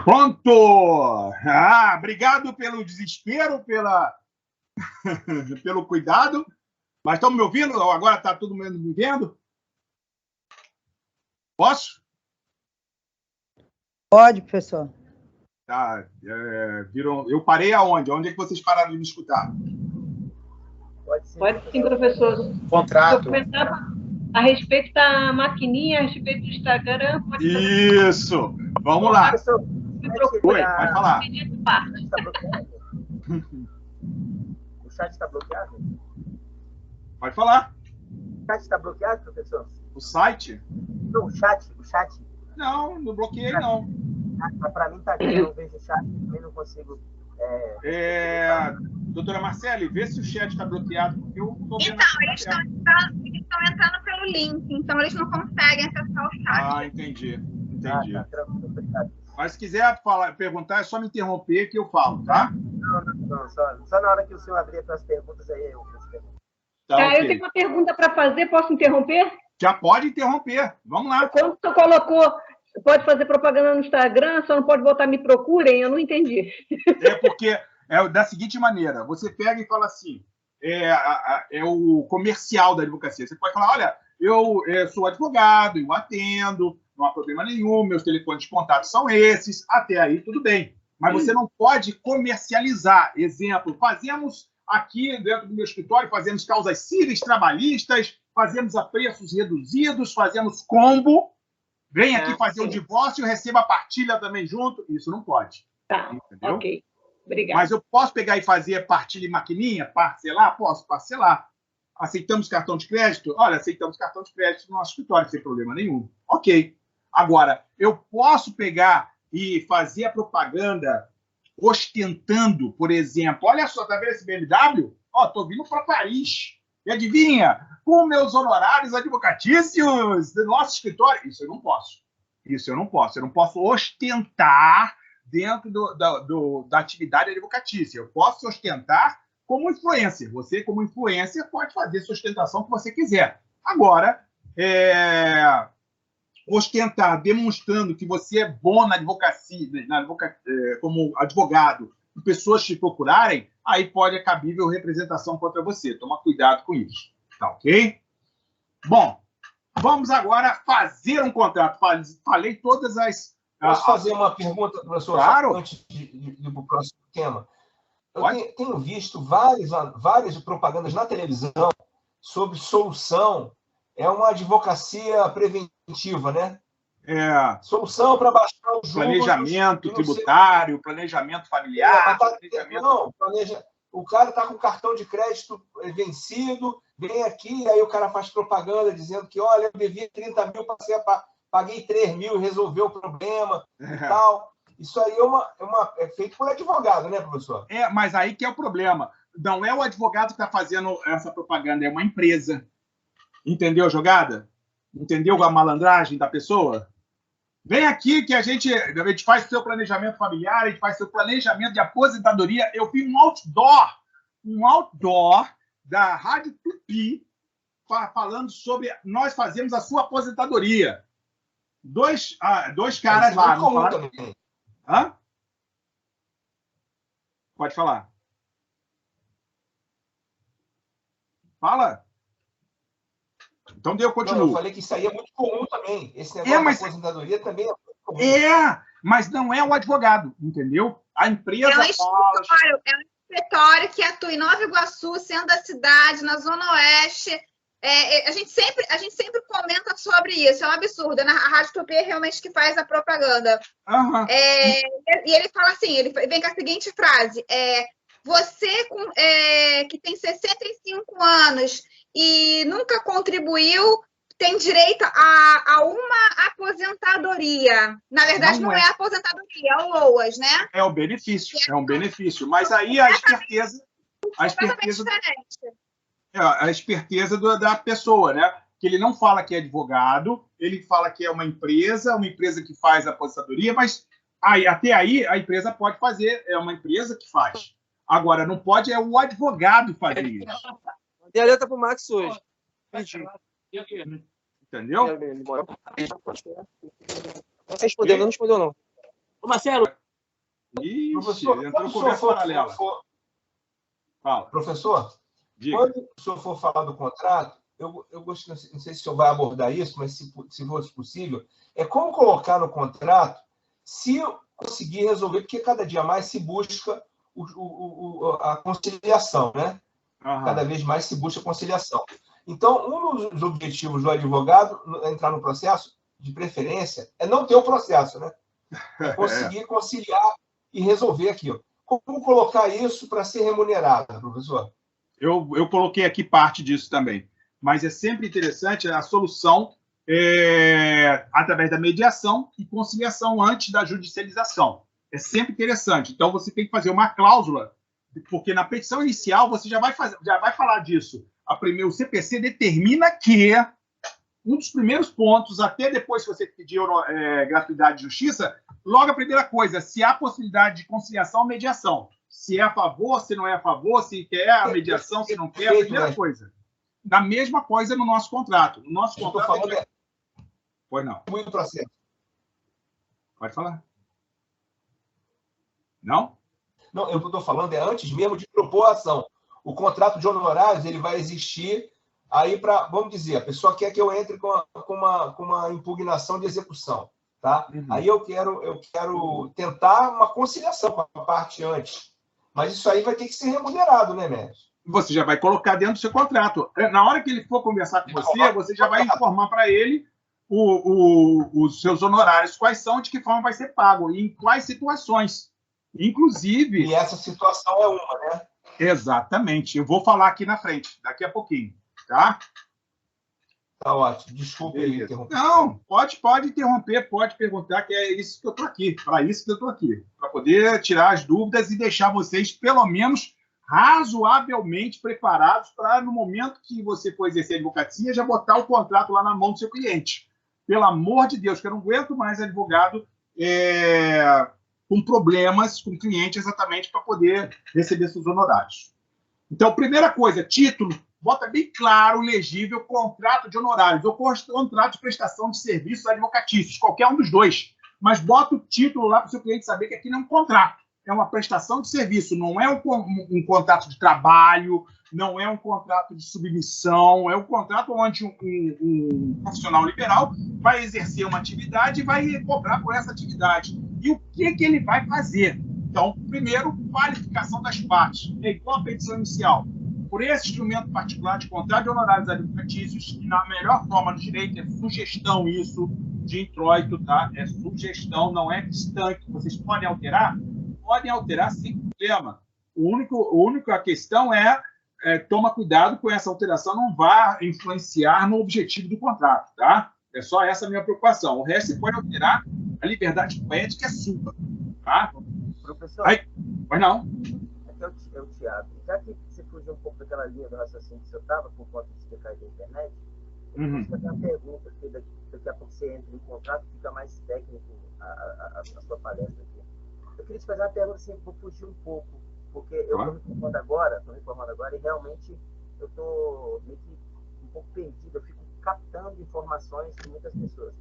Pronto! Obrigado pelo desespero, pelo cuidado. Mas estão me ouvindo? Agora está todo mundo me vendo? Posso? Pode, professor. Tá, eu parei aonde? Onde é que vocês pararam de me escutar? Pode sim, professor. Contrato. A respeito da maquininha, a respeito do Instagram, pode Isso! Vamos lá. me procurar. Oi, vai falar. O chat está bloqueado? Pode falar. O chat está bloqueado, professor? O site? Não, o chat. Não, não bloqueei, não. Para mim está aqui, eu não vejo o chat, também não consigo. Doutora Marcele, vê se o chat está bloqueado, porque eu não estou vendo. Então, eles estão entrando pelo link, então eles não conseguem acessar o chat. Ah, entendi. Tá, tranquilo, obrigado. Mas se quiser perguntar, é só me interromper que eu falo, tá? Não, só na hora que o senhor abrir as perguntas aí, eu respondo. Tá, Eu ok. tenho uma pergunta para fazer, posso interromper? Já pode interromper. Vamos lá. Quando o senhor colocou, pode fazer propaganda no Instagram, só não pode botar me procurem, eu não entendi. É porque é da seguinte maneira: você pega e fala assim, é o comercial da advocacia. Você pode falar, olha, eu sou advogado, eu atendo, não há problema nenhum, meus telefones de contato são esses, até aí tudo bem. Mas você não pode comercializar. Exemplo, fazemos aqui dentro do meu escritório, fazemos causas cíveis, trabalhistas, fazemos a preços reduzidos, fazemos combo, vem aqui fazer um divórcio e receba a partilha também junto. Isso não pode. Tá, entendeu? ok. Obrigada. Mas eu posso pegar e fazer partilha em maquininha? Parcelar? Posso parcelar. Aceitamos cartão de crédito? Olha, aceitamos cartão de crédito no nosso escritório, sem problema nenhum. Ok. Agora, eu posso pegar e fazer a propaganda ostentando, por exemplo, olha só, tá vendo esse BMW? Ó, tô vindo para Paris. E adivinha? Com meus honorários advocatícios do nosso escritório. Isso eu não posso. Eu não posso ostentar dentro da atividade advocatícia. Eu posso ostentar como influencer. Você, como influencer, pode fazer sua ostentação que você quiser. Agora, ostentar, demonstrando que você é bom na advocacia, como advogado, e pessoas te procurarem, aí pode cabível representação contra você. Toma cuidado com isso. Tá ok? Bom, vamos agora fazer um contrato. Falei todas as... Posso fazer uma pergunta, professor? Claro. Antes de ir para o próximo tema. Eu tenho visto várias propagandas na televisão sobre solução. É uma advocacia preventiva, né? Solução para baixar os juros. Planejamento tributário, planejamento familiar. O cara está com cartão de crédito vencido, vem aqui, aí o cara faz propaganda dizendo que, olha, eu devia 30 mil, paguei 3 mil, resolveu o problema e tal. Isso aí é feito por advogado, né, professor? Mas aí que é o problema. Não é o advogado que está fazendo essa propaganda, é uma empresa. Entendeu a jogada? Entendeu a malandragem da pessoa? Vem aqui que a gente faz seu planejamento familiar, a gente faz seu planejamento de aposentadoria. Eu vi um outdoor da Rádio Tupi falando sobre nós fazemos a sua aposentadoria. Dois caras lá. Hã? Pode falar. Fala. Então, eu continuo. Não, eu falei que isso aí é muito comum também. Esse negócio de aposentadoria também é muito comum. Mas não é o advogado, entendeu? A empresa é um escritório que atua em Nova Iguaçu, centro da cidade, na Zona Oeste. A gente sempre comenta sobre isso, é um absurdo. A Rádio Tupi é realmente que faz a propaganda. Uhum. E ele fala assim, ele vem com a seguinte frase, você que tem 65 anos e nunca contribuiu, tem direito a uma aposentadoria. Na verdade, não é aposentadoria, é o LOAS, né? É o benefício, benefício. Mas aí a esperteza da pessoa, né? Que ele não fala que é advogado, ele fala que é uma empresa que faz a aposentadoria, mas até aí a empresa pode fazer, é uma empresa que faz. Agora, não pode o advogado fazer isso. Dei a letra para o Max hoje. Entendeu? Não respondeu, não respondeu, não. Ô, Marcelo. Ixi, entrou conversa paralela. Fala. Professor, diga. Quando o senhor for falar do contrato, eu gosto, não sei se o senhor vai abordar isso, mas se fosse possível, é como colocar no contrato, se conseguir resolver, porque cada dia mais se busca a conciliação, né? Cada vez mais se busca a conciliação. Então, um dos objetivos do advogado entrar no processo, de preferência, é não ter o processo, né? É conseguir conciliar e resolver aquilo. Como colocar isso para ser remunerado, professor? Eu coloquei aqui parte disso também. Mas é sempre interessante a solução através da mediação e conciliação antes da judicialização. É sempre interessante. Então, você tem que fazer uma cláusula, porque na petição inicial você já vai falar disso. O CPC determina que um dos primeiros pontos, até depois se você pedir gratuidade de justiça, logo a primeira coisa, se há possibilidade de conciliação ou mediação. Se é a favor, se não é a favor, se quer a mediação, se não quer, a primeira coisa. Da mesma coisa no nosso contrato. No nosso contrato... Estou falando... Pois não. Muito processo. Pode falar. Não? Não, eu estou falando antes mesmo de propor a ação. O contrato de honorários ele vai existir aí para, vamos dizer, a pessoa quer que eu entre com uma impugnação de execução. Tá? Uhum. Aí eu quero tentar uma conciliação com a parte antes. Mas isso aí vai ter que ser remunerado, né, Médici? Você já vai colocar dentro do seu contrato. Na hora que ele for conversar com você, você já vai informar para ele os seus honorários, quais são, de que forma vai ser pago, e em quais situações. Inclusive... E essa situação é uma, né? Exatamente. Eu vou falar aqui na frente, daqui a pouquinho, tá? Tá ótimo. Desculpe aí interromper. Não, pode interromper, pode perguntar, que é isso que eu estou aqui, para isso que eu estou aqui, para poder tirar as dúvidas e deixar vocês, pelo menos, razoavelmente preparados para, no momento que você for exercer a advocacia, já botar o contrato lá na mão do seu cliente. Pelo amor de Deus, que eu não aguento mais advogado com problemas com o cliente exatamente para poder receber seus honorários. Então, primeira coisa, título, bota bem claro, legível, contrato de honorários ou contrato de prestação de serviços advocatícios, qualquer um dos dois. Mas bota o título lá para o seu cliente saber que aqui não é um contrato, é uma prestação de serviço, não é um contrato de trabalho, não é um contrato de submissão, é um contrato onde um profissional liberal vai exercer uma atividade e vai cobrar por essa atividade. E o que ele vai fazer? Então, primeiro, qualificação das partes. É igual a petição inicial. Por esse instrumento particular de contrato de honorários advocatícios, que na melhor forma do direito é sugestão isso, de introito, tá? É sugestão, não é distante. Vocês podem alterar? Podem alterar sem problema. A única questão toma cuidado com essa alteração, não vá influenciar no objetivo do contrato, tá? É só essa a minha preocupação. O resto você pode alterar, a liberdade poética é sua, tá? Professor, mas não. Aqui é o Thiago. Já que você fugiu um pouco daquela linha do raciocínio que você estava, por conta de ter caído da internet, eu vou fazer uma pergunta, porque daqui a pouco você entra em contrato, fica mais técnico a sua palestra aqui. Eu queria te fazer uma pergunta, assim, vou fugir um pouco, porque eu estou me informando agora, e realmente eu estou meio que um pouco perdido, eu fico captando informações de muitas pessoas.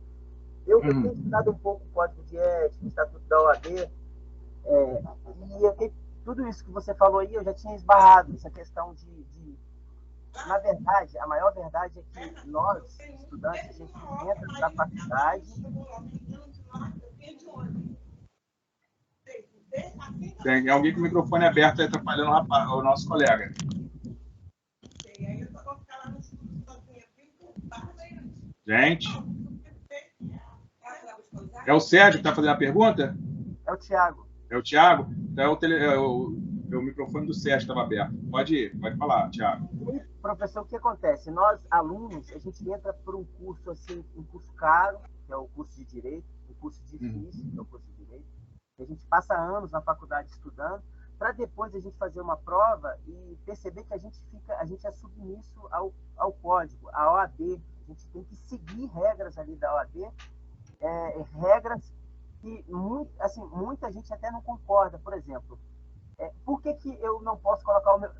Eu tenho estudado um pouco o Código de Ética, o Estatuto da OAB, e eu tenho, tudo isso que você falou aí, eu já tinha esbarrado, essa questão de... Na verdade, a maior verdade é que nós, estudantes, a gente entra na faculdade... Tem alguém com o microfone aberto aí atrapalhando o nosso colega. Gente. É o Sérgio que está fazendo a pergunta? É o Thiago. É o Thiago? Então o microfone do Sérgio estava aberto. Pode falar, Thiago. E, professor, o que acontece? Nós, alunos, a gente entra por um curso assim, um curso caro, que é o curso de Direito, um curso difícil, que é o curso de Direito. A gente passa anos na faculdade estudando, para depois a gente fazer uma prova e perceber que a gente é submisso ao código, à OAB. A gente tem que seguir regras ali da OAB, regras que muita gente até não concorda. Por exemplo, por que eu não posso colocar o meu...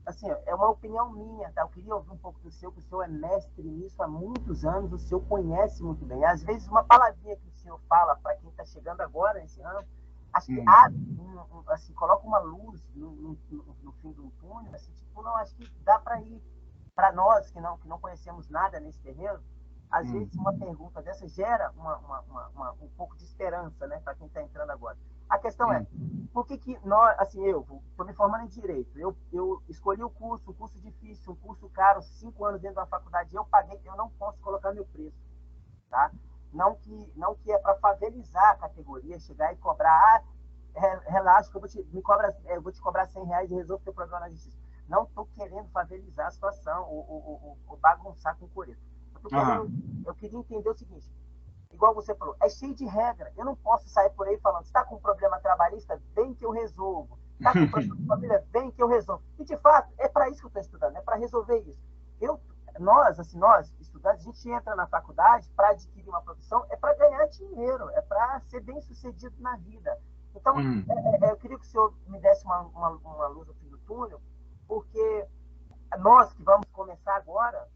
Assim, é uma opinião minha, tá? Eu queria ouvir um pouco do senhor, que o senhor é mestre nisso há muitos anos, o senhor conhece muito bem. Às vezes, uma palavrinha que o senhor fala para quem está chegando agora nesse ano, acho que assim, coloca uma luz no fim do túnel, assim, tipo, não, acho que dá para ir, nós que não conhecemos nada nesse terreno, às vezes uma pergunta dessa gera um pouco de esperança, né, para quem está entrando agora. A questão é, por que nós, assim, eu estou me formando em Direito, eu escolhi um curso difícil, um curso caro, 5 anos dentro da faculdade, eu paguei, eu não posso colocar meu preço, tá? Não que é para favelizar a categoria, chegar e cobrar, relaxa, que eu vou te cobrar R$100 e resolvo o teu problema na justiça. Não estou querendo favelizar a situação ou bagunçar com o coreto. Eu queria entender o seguinte, igual você falou, é cheio de regra. Eu não posso sair por aí falando, está com um problema trabalhista, vem que eu resolvo. Está com um problema de família, vem que eu resolvo. E, de fato, é para isso que eu estou estudando, é para resolver isso. Nós, estudantes, a gente entra na faculdade para adquirir uma profissão, é para ganhar dinheiro, é para ser bem-sucedido na vida. Então, eu queria que o senhor me desse uma luz no fim do túnel, porque nós que vamos começar agora,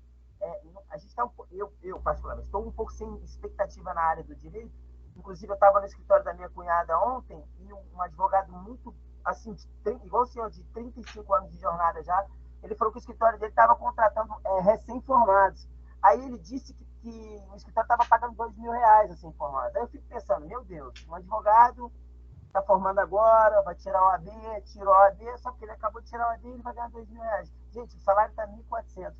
a gente está eu particularmente estou um pouco sem expectativa na área do direito. Inclusive eu estava no escritório da minha cunhada ontem e um advogado muito assim, igual o senhor, de 35 anos de jornada já, ele falou que o escritório dele estava contratando recém-formados. Aí ele disse que o escritório estava pagando R$2.000 recém-formados. Aí eu fico pensando, meu Deus, um advogado está formando agora, vai tirar o OAB, tira o OAB, só porque ele acabou de tirar o OAB, ele vai ganhar R$2.000. Gente, o salário está R$1.400.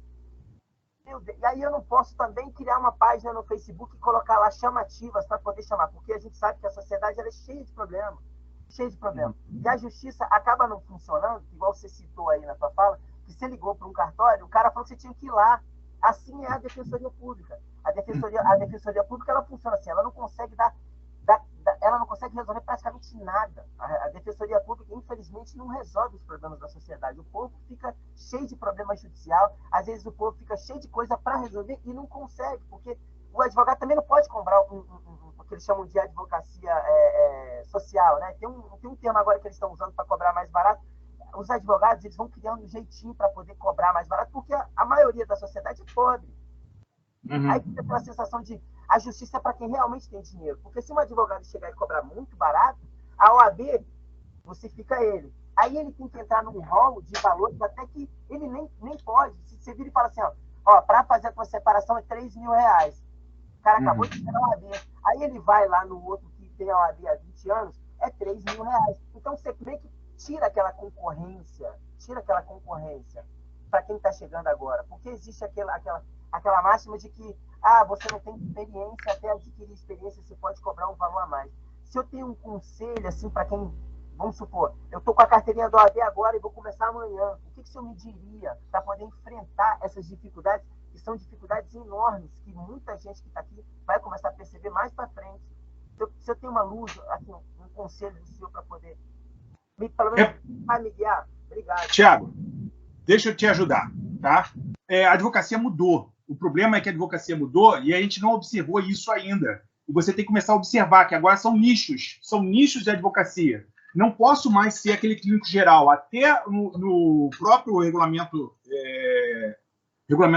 E aí eu não posso também criar uma página no Facebook e colocar lá chamativas para poder chamar, porque a gente sabe que a sociedade ela é cheia de problemas, E a justiça acaba não funcionando, igual você citou aí na sua fala, que você ligou para um cartório, o cara falou que você tinha que ir lá. Assim é a Defensoria Pública. A Defensoria Pública ela funciona assim, ela não consegue ela não consegue resolver praticamente nada. A Defensoria Pública, infelizmente, não resolve os problemas da sociedade. O povo fica cheio de problema judicial, às vezes o povo fica cheio de coisa para resolver e não consegue, porque o advogado também não pode cobrar o que eles chamam de advocacia social, né? Tem um termo agora que eles estão usando para cobrar mais barato. Os advogados eles vão criando um jeitinho para poder cobrar mais barato, porque a maioria da sociedade é pobre. Aí fica aquela sensação de a justiça é para quem realmente tem dinheiro. Porque se um advogado chegar e cobrar muito barato, a OAB, você fica ele. Aí ele tem que entrar num rol de valores até que ele nem pode. Se você vira e fala assim, ó para fazer a tua separação é R$3.000. O cara acabou de tirar a OAB. Aí ele vai lá no outro que tem a OAB há 20 anos, é R$3.000. Então você meio que tira aquela concorrência para quem está chegando agora. Porque existe aquela máxima de que você não tem experiência, até adquirir experiência você pode cobrar um valor a mais. Se eu tenho um conselho assim para quem, vamos supor, eu estou com a carteirinha do OAB agora e vou começar amanhã, o que o senhor me diria para poder enfrentar essas dificuldades, que são dificuldades enormes, que muita gente que está aqui vai começar a perceber mais para frente? Se eu tenho uma luz, assim, um conselho do senhor para poder pelo menos vai me guiar? Obrigado. Tiago, deixa eu te ajudar, tá? A advocacia mudou. O problema é que a advocacia mudou e a gente não observou isso ainda. E você tem que começar a observar que agora são nichos de advocacia. Não posso mais ser aquele clínico geral. Até no próprio regulamento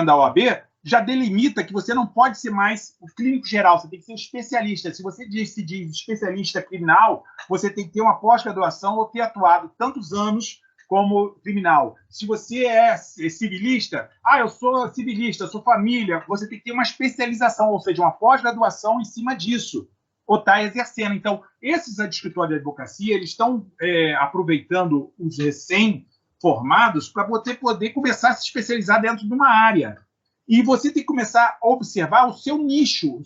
da OAB já delimita que você não pode ser mais o clínico geral, você tem que ser especialista. Se você se diz especialista criminal, você tem que ter uma pós-graduação ou ter atuado tantos anos como criminal. Se você é civilista, eu sou civilista, sou família, você tem que ter uma especialização, ou seja, uma pós-graduação em cima disso, ou está exercendo. Então, esses escritórios de advocacia, eles estão aproveitando os recém-formados para você poder começar a se especializar dentro de uma área. E você tem que começar a observar o seu nicho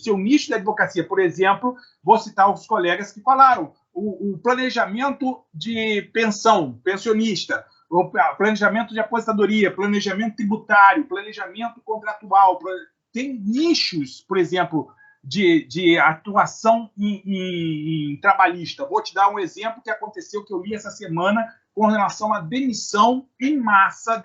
da advocacia. Por exemplo, vou citar os colegas que falaram, o planejamento de pensão, pensionista, o planejamento de aposentadoria, planejamento tributário, planejamento contratual. Tem nichos, por exemplo, de atuação em trabalhista. Vou te dar um exemplo que aconteceu, que eu li essa semana, com relação à demissão em massa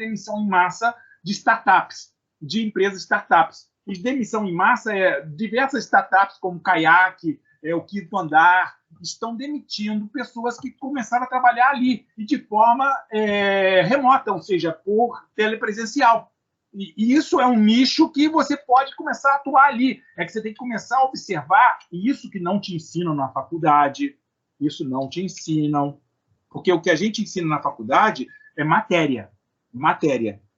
de startups, de empresas startups. E demissão em massa diversas startups, como Kayak, o Quinto Andar, estão demitindo pessoas que começaram a trabalhar ali, e de forma remota, ou seja, por telepresencial. E isso é um nicho que você pode começar a atuar ali. É que você tem que começar a observar, e isso que não te ensinam na faculdade, isso não te ensinam, porque o que a gente ensina na faculdade é matéria.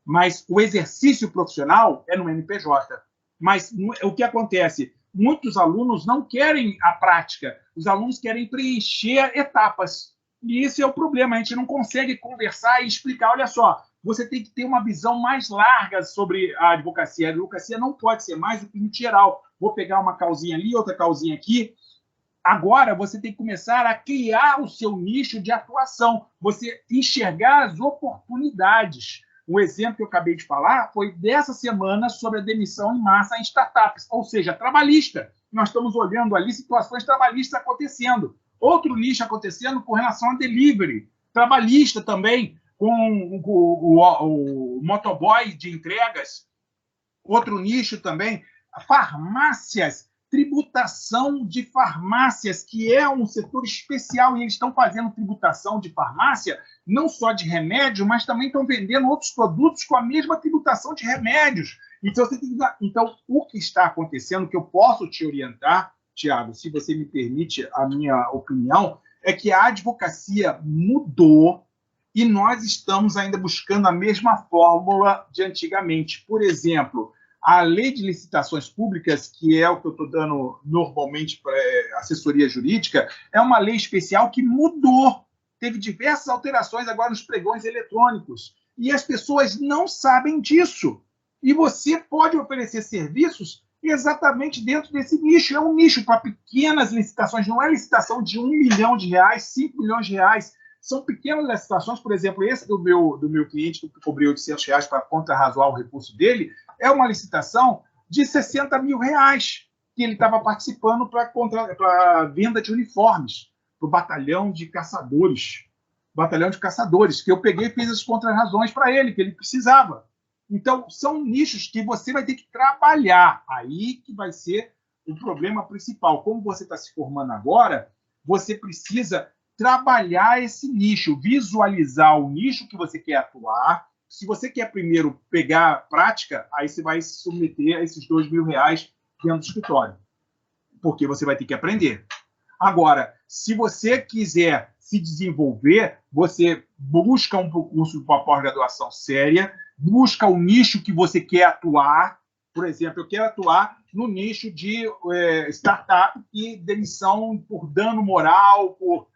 mas o exercício profissional é no MPJ. Mas o que acontece? Muitos alunos não querem a prática, os alunos querem preencher etapas. E isso é o problema, a gente não consegue conversar e explicar. Olha só, você tem que ter uma visão mais larga sobre a advocacia. A advocacia não pode ser mais o cliente geral. Vou pegar uma causinha ali, outra causinha aqui. Agora, você tem que começar a criar o seu nicho de atuação, você enxergar as oportunidades. O exemplo que eu acabei de falar foi dessa semana sobre a demissão em massa em startups, ou seja, trabalhista. Nós estamos olhando ali situações trabalhistas acontecendo. Outro nicho acontecendo com relação a delivery. Trabalhista também, com o motoboy de entregas. Outro nicho também, farmácias, tributação de farmácias, que é um setor especial, e eles estão fazendo tributação de farmácia, não só de remédio, mas também estão vendendo outros produtos com a mesma tributação de remédios. Então, o que está acontecendo, que eu posso te orientar, Tiago, se você me permite a minha opinião, é que a advocacia mudou e nós estamos ainda buscando a mesma fórmula de antigamente. Por exemplo, a lei de licitações públicas, que é o que eu estou dando normalmente para assessoria jurídica, é uma lei especial que mudou. Teve diversas alterações agora nos pregões eletrônicos. E as pessoas não sabem disso. E você pode oferecer serviços exatamente dentro desse nicho. É um nicho para pequenas licitações, não é licitação de R$1 milhão, R$5 milhões. São pequenas licitações, por exemplo, esse do meu cliente que cobriu R$800 para contrarrazoar o recurso dele, é uma licitação de R$60 mil que ele estava participando para venda de uniformes para o batalhão de caçadores. Que eu peguei e fiz as contrarrazões para ele, que ele precisava. Então, são nichos que você vai ter que trabalhar. Aí que vai ser o problema principal. Como você está se formando agora, você precisa trabalhar esse nicho, visualizar o nicho que você quer atuar. Se você quer primeiro pegar a prática, aí você vai se submeter a esses R$2 mil dentro do escritório, porque você vai ter que aprender. Agora, se você quiser se desenvolver, você busca um curso para pós-graduação séria, busca o nicho que você quer atuar. Por exemplo, eu quero atuar no nicho de startup e demissão por dano moral, por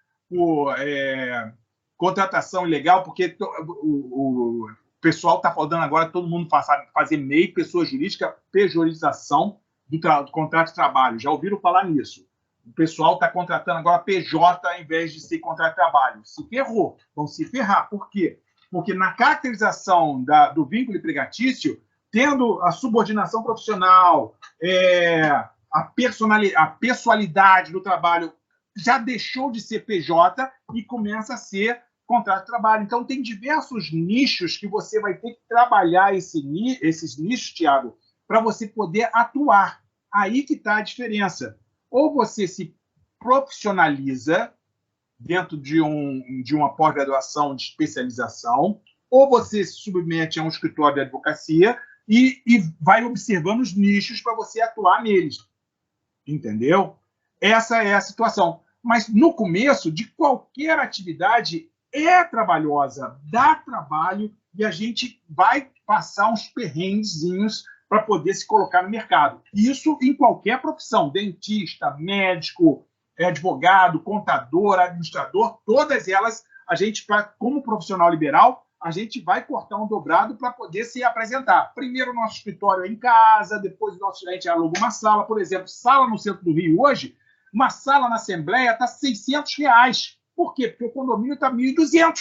contratação ilegal, porque o pessoal está falando agora, todo mundo fazer MEI, pessoa jurídica, pejorização do contrato de trabalho. Já ouviram falar nisso? O pessoal está contratando agora PJ ao invés de ser contrato de trabalho. Se ferrou, vão se ferrar. Por quê? Porque na caracterização do vínculo empregatício, tendo a subordinação profissional, a pessoalidade do trabalho, já deixou de ser PJ e começa a ser contrato de trabalho. Então, tem diversos nichos que você vai ter que trabalhar esses nichos, Tiago, para você poder atuar. Aí que está a diferença. Ou você se profissionaliza dentro de uma pós-graduação de especialização, ou você se submete a um escritório de advocacia e vai observando os nichos para você atuar neles. Entendeu? Essa é a situação. Mas, no começo, de qualquer atividade é trabalhosa, dá trabalho, e a gente vai passar uns perrenguezinhos para poder se colocar no mercado. Isso em qualquer profissão, dentista, médico, advogado, contador, administrador, todas elas, a gente, como profissional liberal, a gente vai cortar um dobrado para poder se apresentar. Primeiro o nosso escritório é em casa, depois a gente aluga uma sala. Por exemplo, sala no centro do Rio hoje, uma sala na Assembleia está R$600. Por quê? Porque o condomínio está R$1.200.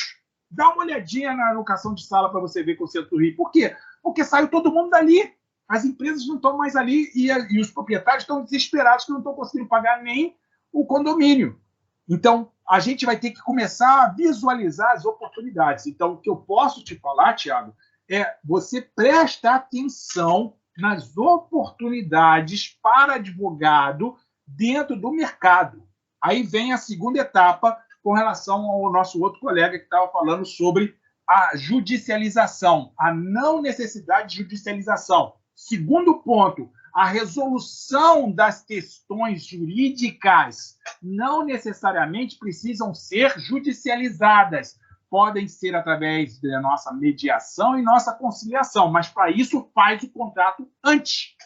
Dá uma olhadinha na alocação de sala para você ver com o centro do Rio. Por quê? Porque saiu todo mundo dali. As empresas não estão mais ali e os proprietários estão desesperados que não estão conseguindo pagar nem o condomínio. Então, a gente vai ter que começar a visualizar as oportunidades. Então, o que eu posso te falar, Tiago, é você prestar atenção nas oportunidades para advogado dentro do mercado. Aí vem a segunda etapa com relação ao nosso outro colega que estava falando sobre a judicialização, a não necessidade de judicialização. Segundo ponto, a resolução das questões jurídicas não necessariamente precisam ser judicializadas. podem ser através da nossa mediação e nossa conciliação, mas para isso faz o contrato antes.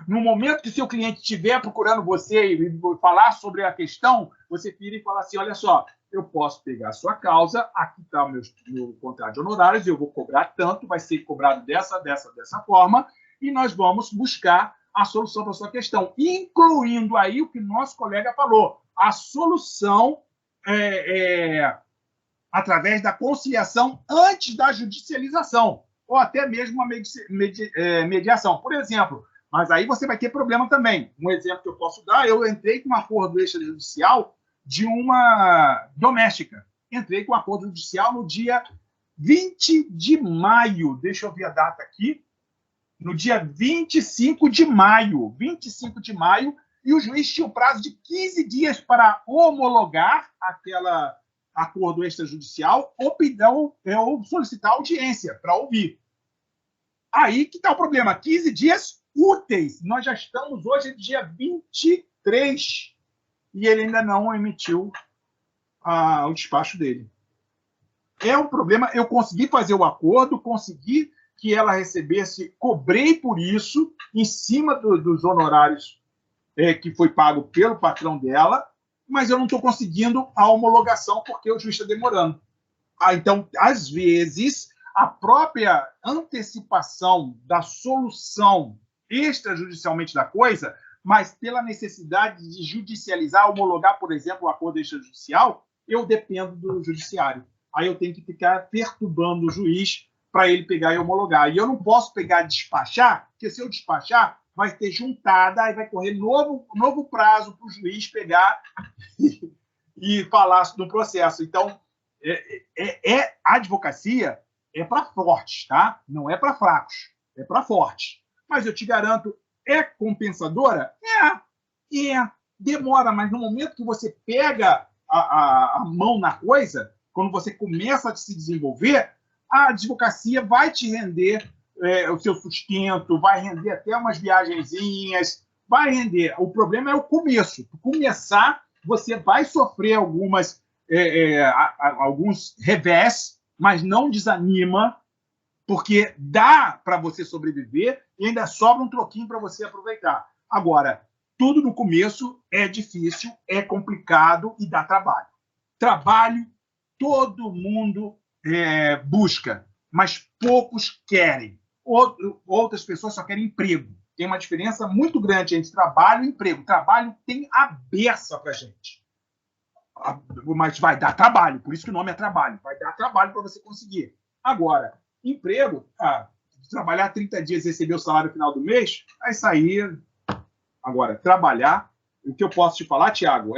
No momento que seu cliente estiver procurando você e falar sobre a questão, você vira e fala assim, olha só, eu posso pegar a sua causa, aqui está o meu contrato de honorários, eu vou cobrar tanto, vai ser cobrado dessa forma, e nós vamos buscar a solução para a sua questão, incluindo aí o que nosso colega falou, a solução através da conciliação antes da judicialização, ou até mesmo uma mediação. Por exemplo, mas aí você vai ter problema também. Um exemplo que eu posso dar, eu entrei com um acordo extrajudicial de uma doméstica. Entrei com um acordo judicial no dia 20 de maio. Deixa eu ver a data aqui. No dia 25 de maio. 25 de maio. E o juiz tinha o prazo de 15 dias para homologar aquela acordo extrajudicial ou solicitar audiência para ouvir. Aí que está o problema. 15 dias úteis. Nós já estamos hoje, dia 23, e ele ainda não emitiu o despacho dele. É um problema. Eu consegui fazer o acordo, consegui que ela recebesse, cobrei por isso, em cima dos honorários que foi pago pelo patrão dela, mas eu não estou conseguindo a homologação porque o juiz está demorando. Então, às vezes, a própria antecipação da solução extrajudicialmente da coisa, mas pela necessidade de judicializar, homologar, por exemplo, o acordo extrajudicial, eu dependo do judiciário. Aí eu tenho que ficar perturbando o juiz para ele pegar e homologar. E eu não posso pegar e despachar, porque se eu despachar, vai ter juntada, aí vai correr novo prazo para o juiz pegar e falar no processo. Então, a advocacia é para fortes, tá? Não é para fracos, é para fortes. Mas eu te garanto, é compensadora? Demora, mas no momento que você pega a mão na coisa, quando você começa a se desenvolver, a advocacia vai te render o seu sustento, vai render até umas viagenzinhas, vai render. O problema é o começo. Para começar, você vai sofrer alguns revés, mas não desanima, porque dá para você sobreviver e ainda sobra um troquinho para você aproveitar. Agora, tudo no começo é difícil, é complicado e dá trabalho. Trabalho, todo mundo busca, mas poucos querem. Outras pessoas só querem emprego. Tem uma diferença muito grande entre trabalho e emprego. Trabalho tem a beça para a gente. Mas vai dar trabalho, por isso que o nome é trabalho. Vai dar trabalho para você conseguir. Agora, emprego, trabalhar 30 dias e receber o salário no final do mês, vai sair. Agora, trabalhar, o que eu posso te falar, Tiago,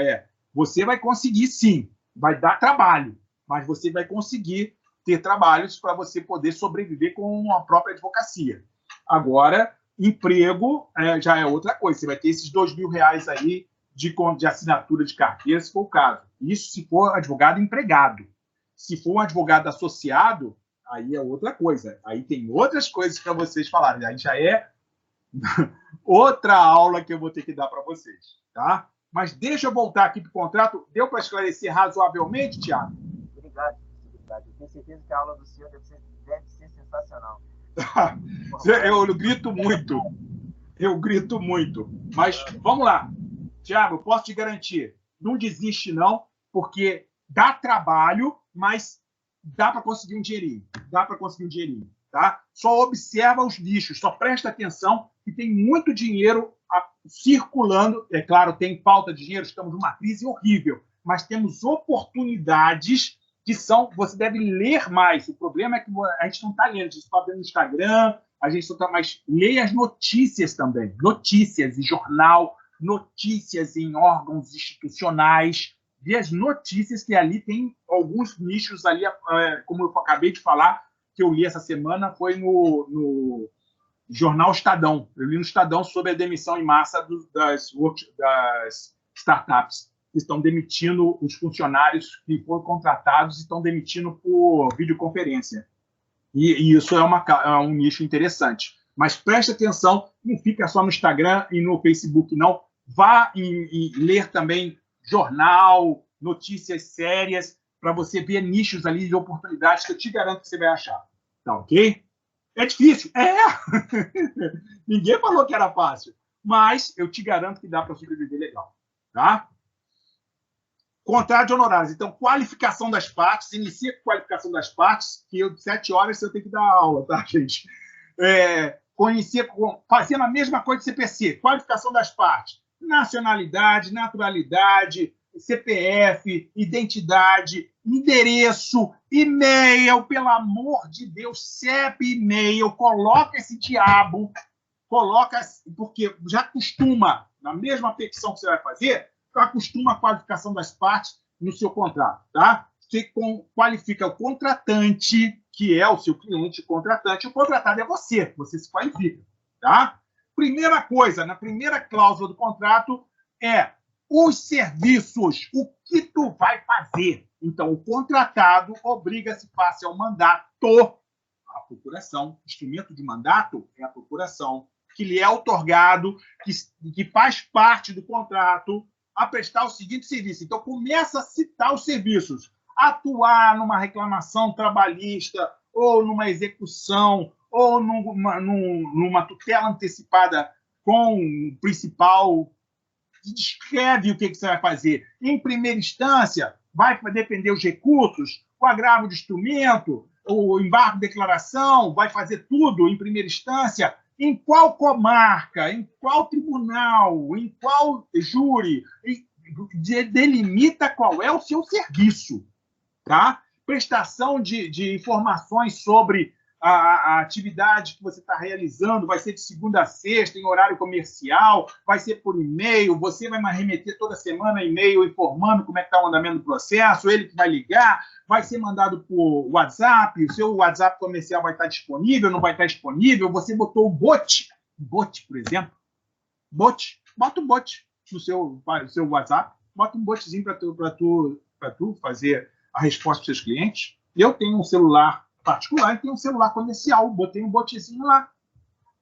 você vai conseguir sim, vai dar trabalho, mas você vai conseguir ter trabalhos para você poder sobreviver com a própria advocacia. Agora, emprego já é outra coisa. Você vai ter esses R$2.000 aí de assinatura de carteira, se for o caso. Isso se for advogado empregado. Se for um advogado associado, aí é outra coisa. Aí tem outras coisas para vocês falarem. Aí já é outra aula que eu vou ter que dar para vocês. Tá? Mas deixa eu voltar aqui para o contrato. Deu para esclarecer razoavelmente, Tiago? Obrigado. Eu tenho certeza que a aula do senhor deve ser sensacional. Eu grito muito. Eu grito muito. Mas vamos lá. Tiago, eu posso te garantir, não desiste não, porque dá trabalho, mas dá para conseguir um dinheirinho. Dá para conseguir um dinheirinho, tá? Só observa os nichos, só presta atenção que tem muito dinheiro circulando. É claro, tem falta de dinheiro, estamos numa crise horrível, mas temos oportunidades que você deve ler mais. O problema é que a gente não está lendo, a gente está vendo no Instagram, a gente só está mais... Leia as notícias também, notícias em jornal, notícias em órgãos institucionais, vê as notícias que ali tem alguns nichos ali, como eu acabei de falar, que eu li essa semana, foi no jornal Estadão. Eu li no Estadão sobre a demissão em massa das startups, que estão demitindo os funcionários que foram contratados e estão demitindo por videoconferência. E isso é um nicho interessante. Mas preste atenção, não fica só no Instagram e no Facebook, não. Vá ler também jornal, notícias sérias, para você ver nichos ali de oportunidades que eu te garanto que você vai achar. Tá ok? É difícil? É! Ninguém falou que era fácil, mas eu te garanto que dá para sobreviver legal. Tá? Contrato de honorários. Então, qualificação das partes, inicia com qualificação das partes, que eu, 7 horas eu tenho que dar aula, tá, gente? Fazendo a mesma coisa do CPC, qualificação das partes, nacionalidade, naturalidade, CPF, identidade, endereço, e-mail, pelo amor de Deus, CEP, e-mail, coloca esse diabo, porque já costuma, na mesma petição que você vai fazer, acostuma a qualificação das partes no seu contrato, tá? Você qualifica o contratante, que é o seu cliente contratante, o contratado é você se qualifica, tá? Primeira coisa, na primeira cláusula do contrato é os serviços, o que tu vai fazer. Então, o contratado obriga-se face ao mandato, a procuração, instrumento de mandato é a procuração, que lhe é outorgado, que faz parte do contrato, a prestar o seguinte serviço. Então, começa a citar os serviços. Atuar numa reclamação trabalhista, ou numa execução, ou numa tutela antecipada com o principal, descreve o que você vai fazer. Em primeira instância, vai depender os recursos, o agravo de instrumento, o embargo de declaração, vai fazer tudo em primeira instância. Em qual comarca, em qual tribunal, em qual júri, delimita qual é o seu serviço, tá? Prestação de informações sobre a atividade que você está realizando, vai ser de segunda a sexta, em horário comercial, vai ser por e-mail, você vai remeter toda semana e-mail informando como é que está o andamento do processo, ele que vai ligar, vai ser mandado por WhatsApp, o seu WhatsApp comercial vai estar disponível, não vai estar disponível, você botou o bot, por exemplo, bota o bot no seu WhatsApp, bota um botzinho para tu fazer a resposta dos seus clientes. Eu tenho um celular particular e tenho um celular comercial, botei um botzinho lá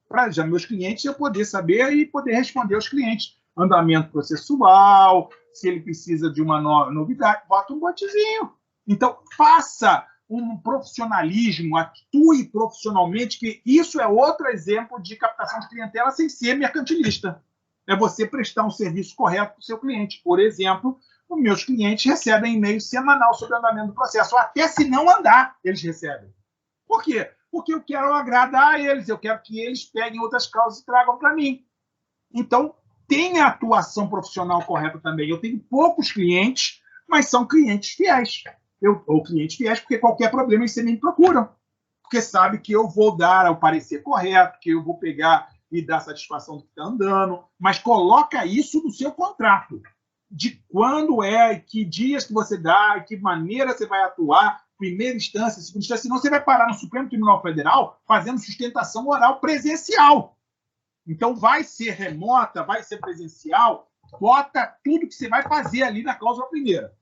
para já meus clientes eu poder saber e poder responder aos clientes. Andamento processual, se ele precisa de uma novidade, bota um botzinho. Então, faça um profissionalismo, atue profissionalmente, que isso é outro exemplo de captação de clientela sem ser mercantilista. É você prestar um serviço correto para o seu cliente. Por exemplo, os meus clientes recebem e-mail semanal sobre o andamento do processo. Até se não andar, eles recebem. Por quê? Porque eu quero agradar a eles, eu quero que eles peguem outras causas e tragam para mim. Então, tem a atuação profissional correta também. Eu tenho poucos clientes, mas são clientes fiéis. Ou clientes fiéis, porque qualquer problema eles me procuram. Porque sabe que eu vou dar o parecer correto, que eu vou pegar e dar satisfação do que está andando, mas coloca isso no seu contrato. De quando que dias que você dá, que maneira você vai atuar, primeira instância, segunda instância, senão você vai parar no Supremo Tribunal Federal fazendo sustentação oral presencial. Então, vai ser remota, vai ser presencial, bota tudo que você vai fazer ali na cláusula primeira.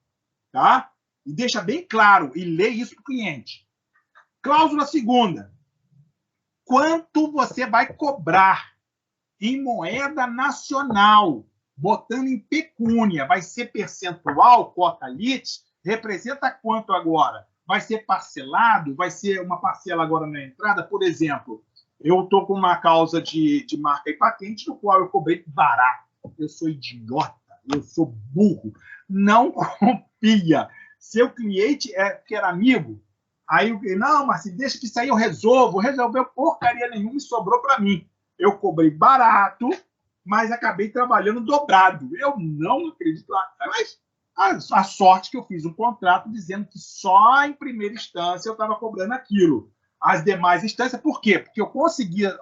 Tá? E deixa bem claro, e lê isso para o cliente. Cláusula segunda. Quanto você vai cobrar em moeda nacional, botando em pecúnia? Vai ser percentual, cota litis? Representa quanto agora? Vai ser parcelado? Vai ser uma parcela agora na entrada? Por exemplo, eu estou com uma causa de marca e patente, no qual eu cobrei barato. Eu sou idiota, eu sou burro. Não confia. Seu cliente que era amigo, aí eu não, mas deixa que isso aí eu resolvo. Resolveu porcaria nenhuma e sobrou para mim. Eu cobrei barato, mas acabei trabalhando dobrado. Eu não acredito. Mas a sorte que eu fiz um contrato dizendo que só em primeira instância eu estava cobrando aquilo. As demais instâncias, por quê? Porque eu conseguia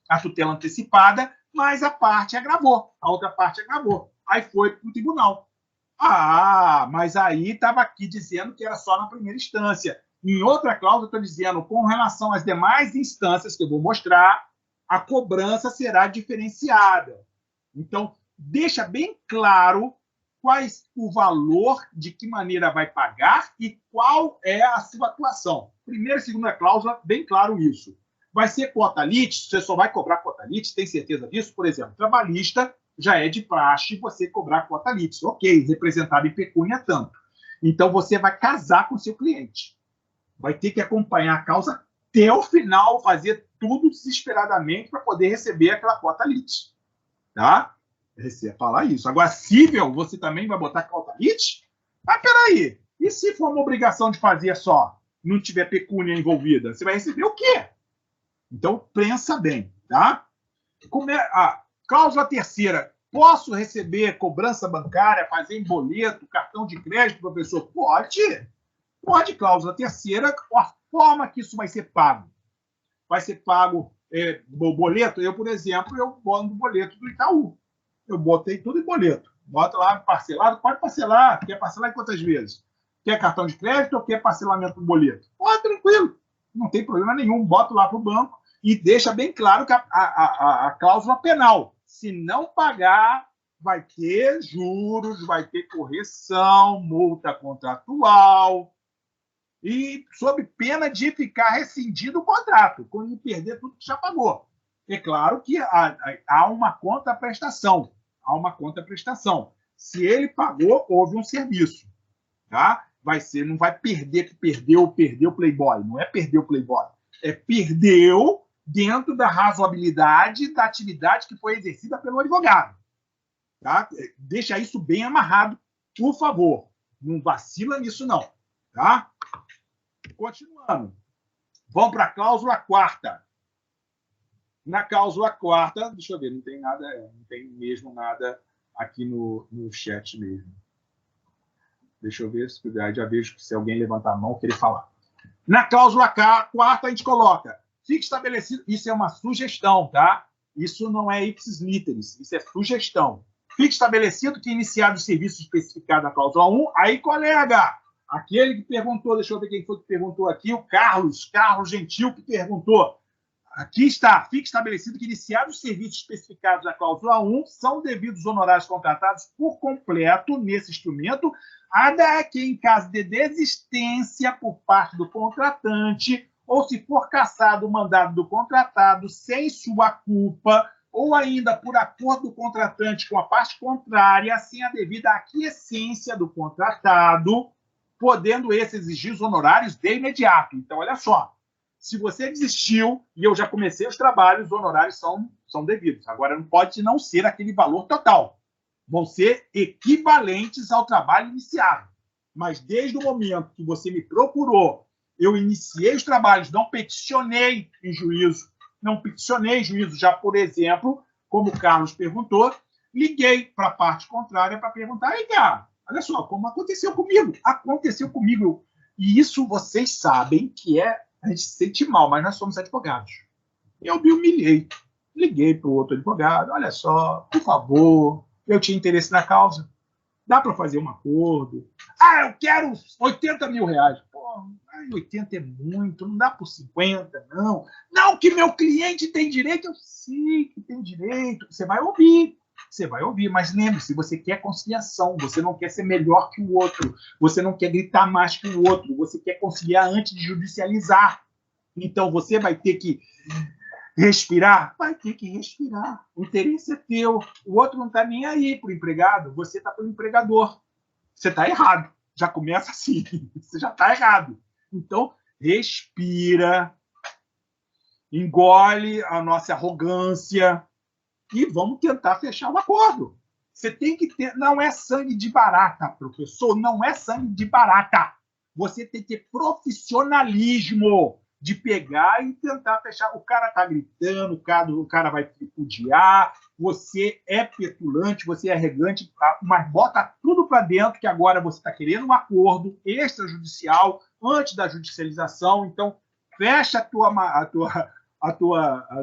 a tutela antecipada, mas a parte agravou. A outra parte agravou. Aí foi para o tribunal. Ah, mas aí estava aqui dizendo que era só na primeira instância. Em outra cláusula, estou dizendo, com relação às demais instâncias que eu vou mostrar, a cobrança será diferenciada. Então, deixa bem claro o valor, de que maneira vai pagar e qual é a sua atuação. Primeira e segunda cláusula, bem claro isso. Vai ser cota litis, você só vai cobrar cota litis, tem certeza disso? Por exemplo, trabalhista, já é de praxe você cobrar cota litis. Ok, representado em pecúnia tanto. Então, você vai casar com o seu cliente. Vai ter que acompanhar a causa até o final, fazer tudo desesperadamente para poder receber aquela cota lit. Tá? Você falar isso. Agora, cível, você também vai botar cota lit? Ah, peraí. E se for uma obrigação de fazer só, não tiver pecúnia envolvida, você vai receber o quê? Então, pensa bem, tá? A cláusula terceira. Posso receber cobrança bancária, fazer em boleto, cartão de crédito, professor? Pode. Pode, cláusula terceira, a forma que isso vai ser pago. Vai ser pago o boleto. Eu, por exemplo, eu boto no boleto do Itaú. Eu botei tudo em boleto. Bota lá parcelado, pode parcelar. Quer parcelar em quantas vezes? Quer cartão de crédito ou quer parcelamento do boleto? Pode, tranquilo. Não tem problema nenhum. Boto lá para o banco e deixa bem claro que a cláusula penal. Se não pagar, vai ter juros, vai ter correção, multa contratual e sob pena de ficar rescindido o contrato, quando perder tudo que já pagou. É claro que há uma contraprestação. Há uma contraprestação. Se ele pagou, houve um serviço. Tá? Não vai perder que perdeu o Playboy. Não é perder o Playboy. É perdeu dentro da razoabilidade da atividade que foi exercida pelo advogado. Tá? Deixa isso bem amarrado, por favor. Não vacila nisso, não. Tá? Continuando. Vamos para a cláusula quarta. Na cláusula quarta, deixa eu ver, não tem nada, não tem mesmo nada aqui no chat mesmo. Deixa eu ver, já vejo que se alguém levantar a mão, querer falar. Na cláusula quarta, a gente coloca, fica estabelecido, isso é uma sugestão, tá? Isso não é ipsis literis, isso é sugestão. Fica estabelecido que iniciado o serviço especificado na cláusula 1, aí, colega, aquele que perguntou, deixa eu ver quem foi que perguntou aqui, o Carlos Gentil, que perguntou. Aqui está, fica estabelecido que iniciados os serviços especificados na cláusula 1 são devidos honorários contratados por completo nesse instrumento, a que em caso de desistência por parte do contratante ou se for cassado o mandado do contratado sem sua culpa ou ainda por acordo do contratante com a parte contrária, sem a devida aquiescência do contratado, podendo esse exigir os honorários de imediato. Então, olha só. Se você desistiu e eu já comecei os trabalhos, os honorários são devidos. Agora, não pode não ser aquele valor total. Vão ser equivalentes ao trabalho iniciado. Mas desde o momento que você me procurou, eu iniciei os trabalhos, não peticionei em juízo. Não peticionei em juízo já, por exemplo, como o Carlos perguntou, liguei para a parte contrária para perguntar, aí, cara, olha só, como aconteceu comigo. Aconteceu comigo. E isso vocês sabem que a gente se sente mal, mas nós somos advogados. Eu me humilhei. Liguei para o outro advogado. Olha só, por favor, eu tinha interesse na causa. Dá para fazer um acordo? Ah, eu quero 80 mil reais. Pô, 80 é muito, não dá por 50, não. Não, que meu cliente tem direito. Eu sei que tem direito. Você vai ouvir, mas lembre-se, você quer conciliação, você não quer ser melhor que o outro, você não quer gritar mais que o outro, você quer conciliar antes de judicializar. Então, você vai ter que respirar? Vai ter que respirar. O interesse é teu. O outro não está nem aí para o empregado, você está para o empregador. Você está errado. Já começa assim. Você já está errado. Então, respira, engole a nossa arrogância, e vamos tentar fechar o acordo. Você tem que ter... Não é sangue de barata, professor, não é sangue de barata. Você tem que ter profissionalismo de pegar e tentar fechar. O cara está gritando, o cara vai tripudiar, você é petulante, você é arrogante, mas bota tudo para dentro, que agora você está querendo um acordo extrajudicial antes da judicialização. Então, fecha a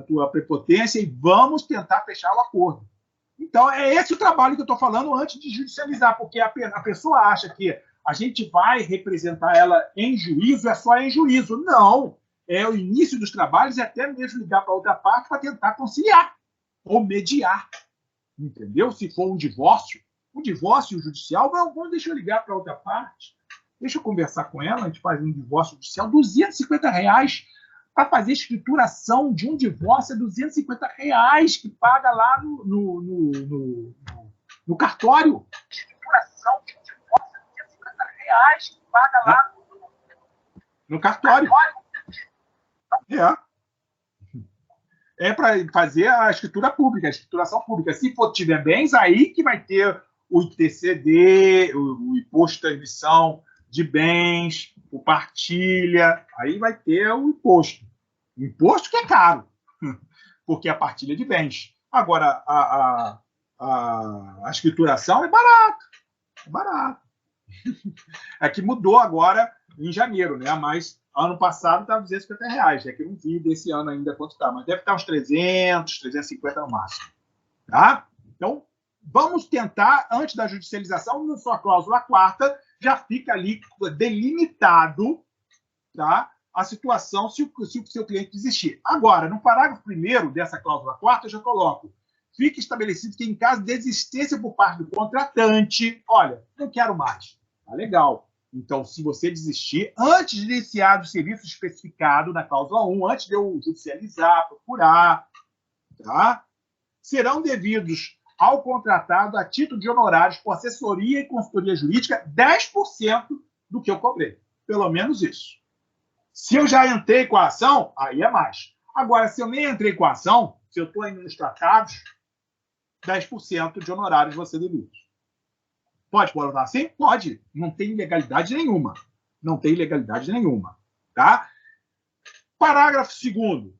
tua prepotência e vamos tentar fechar o acordo. Então, é esse o trabalho que eu estou falando antes de judicializar, porque a pessoa acha que a gente vai representar ela em juízo, é só em juízo. Não, é o início dos trabalhos e até mesmo ligar para outra parte para tentar conciliar ou mediar. Entendeu? Se for um divórcio judicial, vamos deixa eu ligar para outra parte, deixa eu conversar com ela, a gente faz um divórcio judicial, R$250 para fazer escrituração de um divórcio, é R$250 que paga lá no cartório. Escrituração de um divórcio é reais que paga lá no cartório. É para fazer a escritura pública, a escrituração pública. Se for tiver bens, aí que vai ter o ITCD, o imposto de transmissão de bens, o partilha, aí vai ter o imposto. O imposto que é caro, porque é a partilha de bens. Agora, a escrituração é barato. É barato. É que mudou agora em janeiro, né? Mas ano passado estava R$250. É que eu não vi desse ano ainda quanto está, mas deve estar uns 300, 350 no máximo. Tá? Então, vamos tentar, antes da judicialização, na sua cláusula 4ª, já fica ali delimitado, tá, a situação se o seu cliente desistir. Agora, no parágrafo 1º dessa cláusula 4ª, eu já coloco: fica estabelecido que, em caso de desistência por parte do contratante, olha, não quero mais. Tá legal. Então, se você desistir, antes de iniciar o serviço especificado na cláusula 1, antes de eu judicializar, procurar, tá, serão devidos ao contratado, a título de honorários por assessoria e consultoria jurídica, 10% do que eu cobrei. Pelo menos isso. Se eu já entrei com a ação, aí é mais. Agora, se eu nem entrei com a ação, se eu estou indo nos tratados, 10% de honorários vão ser devidos. Pode botar assim? Pode. Não tem ilegalidade nenhuma. Não tem ilegalidade nenhuma. Tá? Parágrafo 2º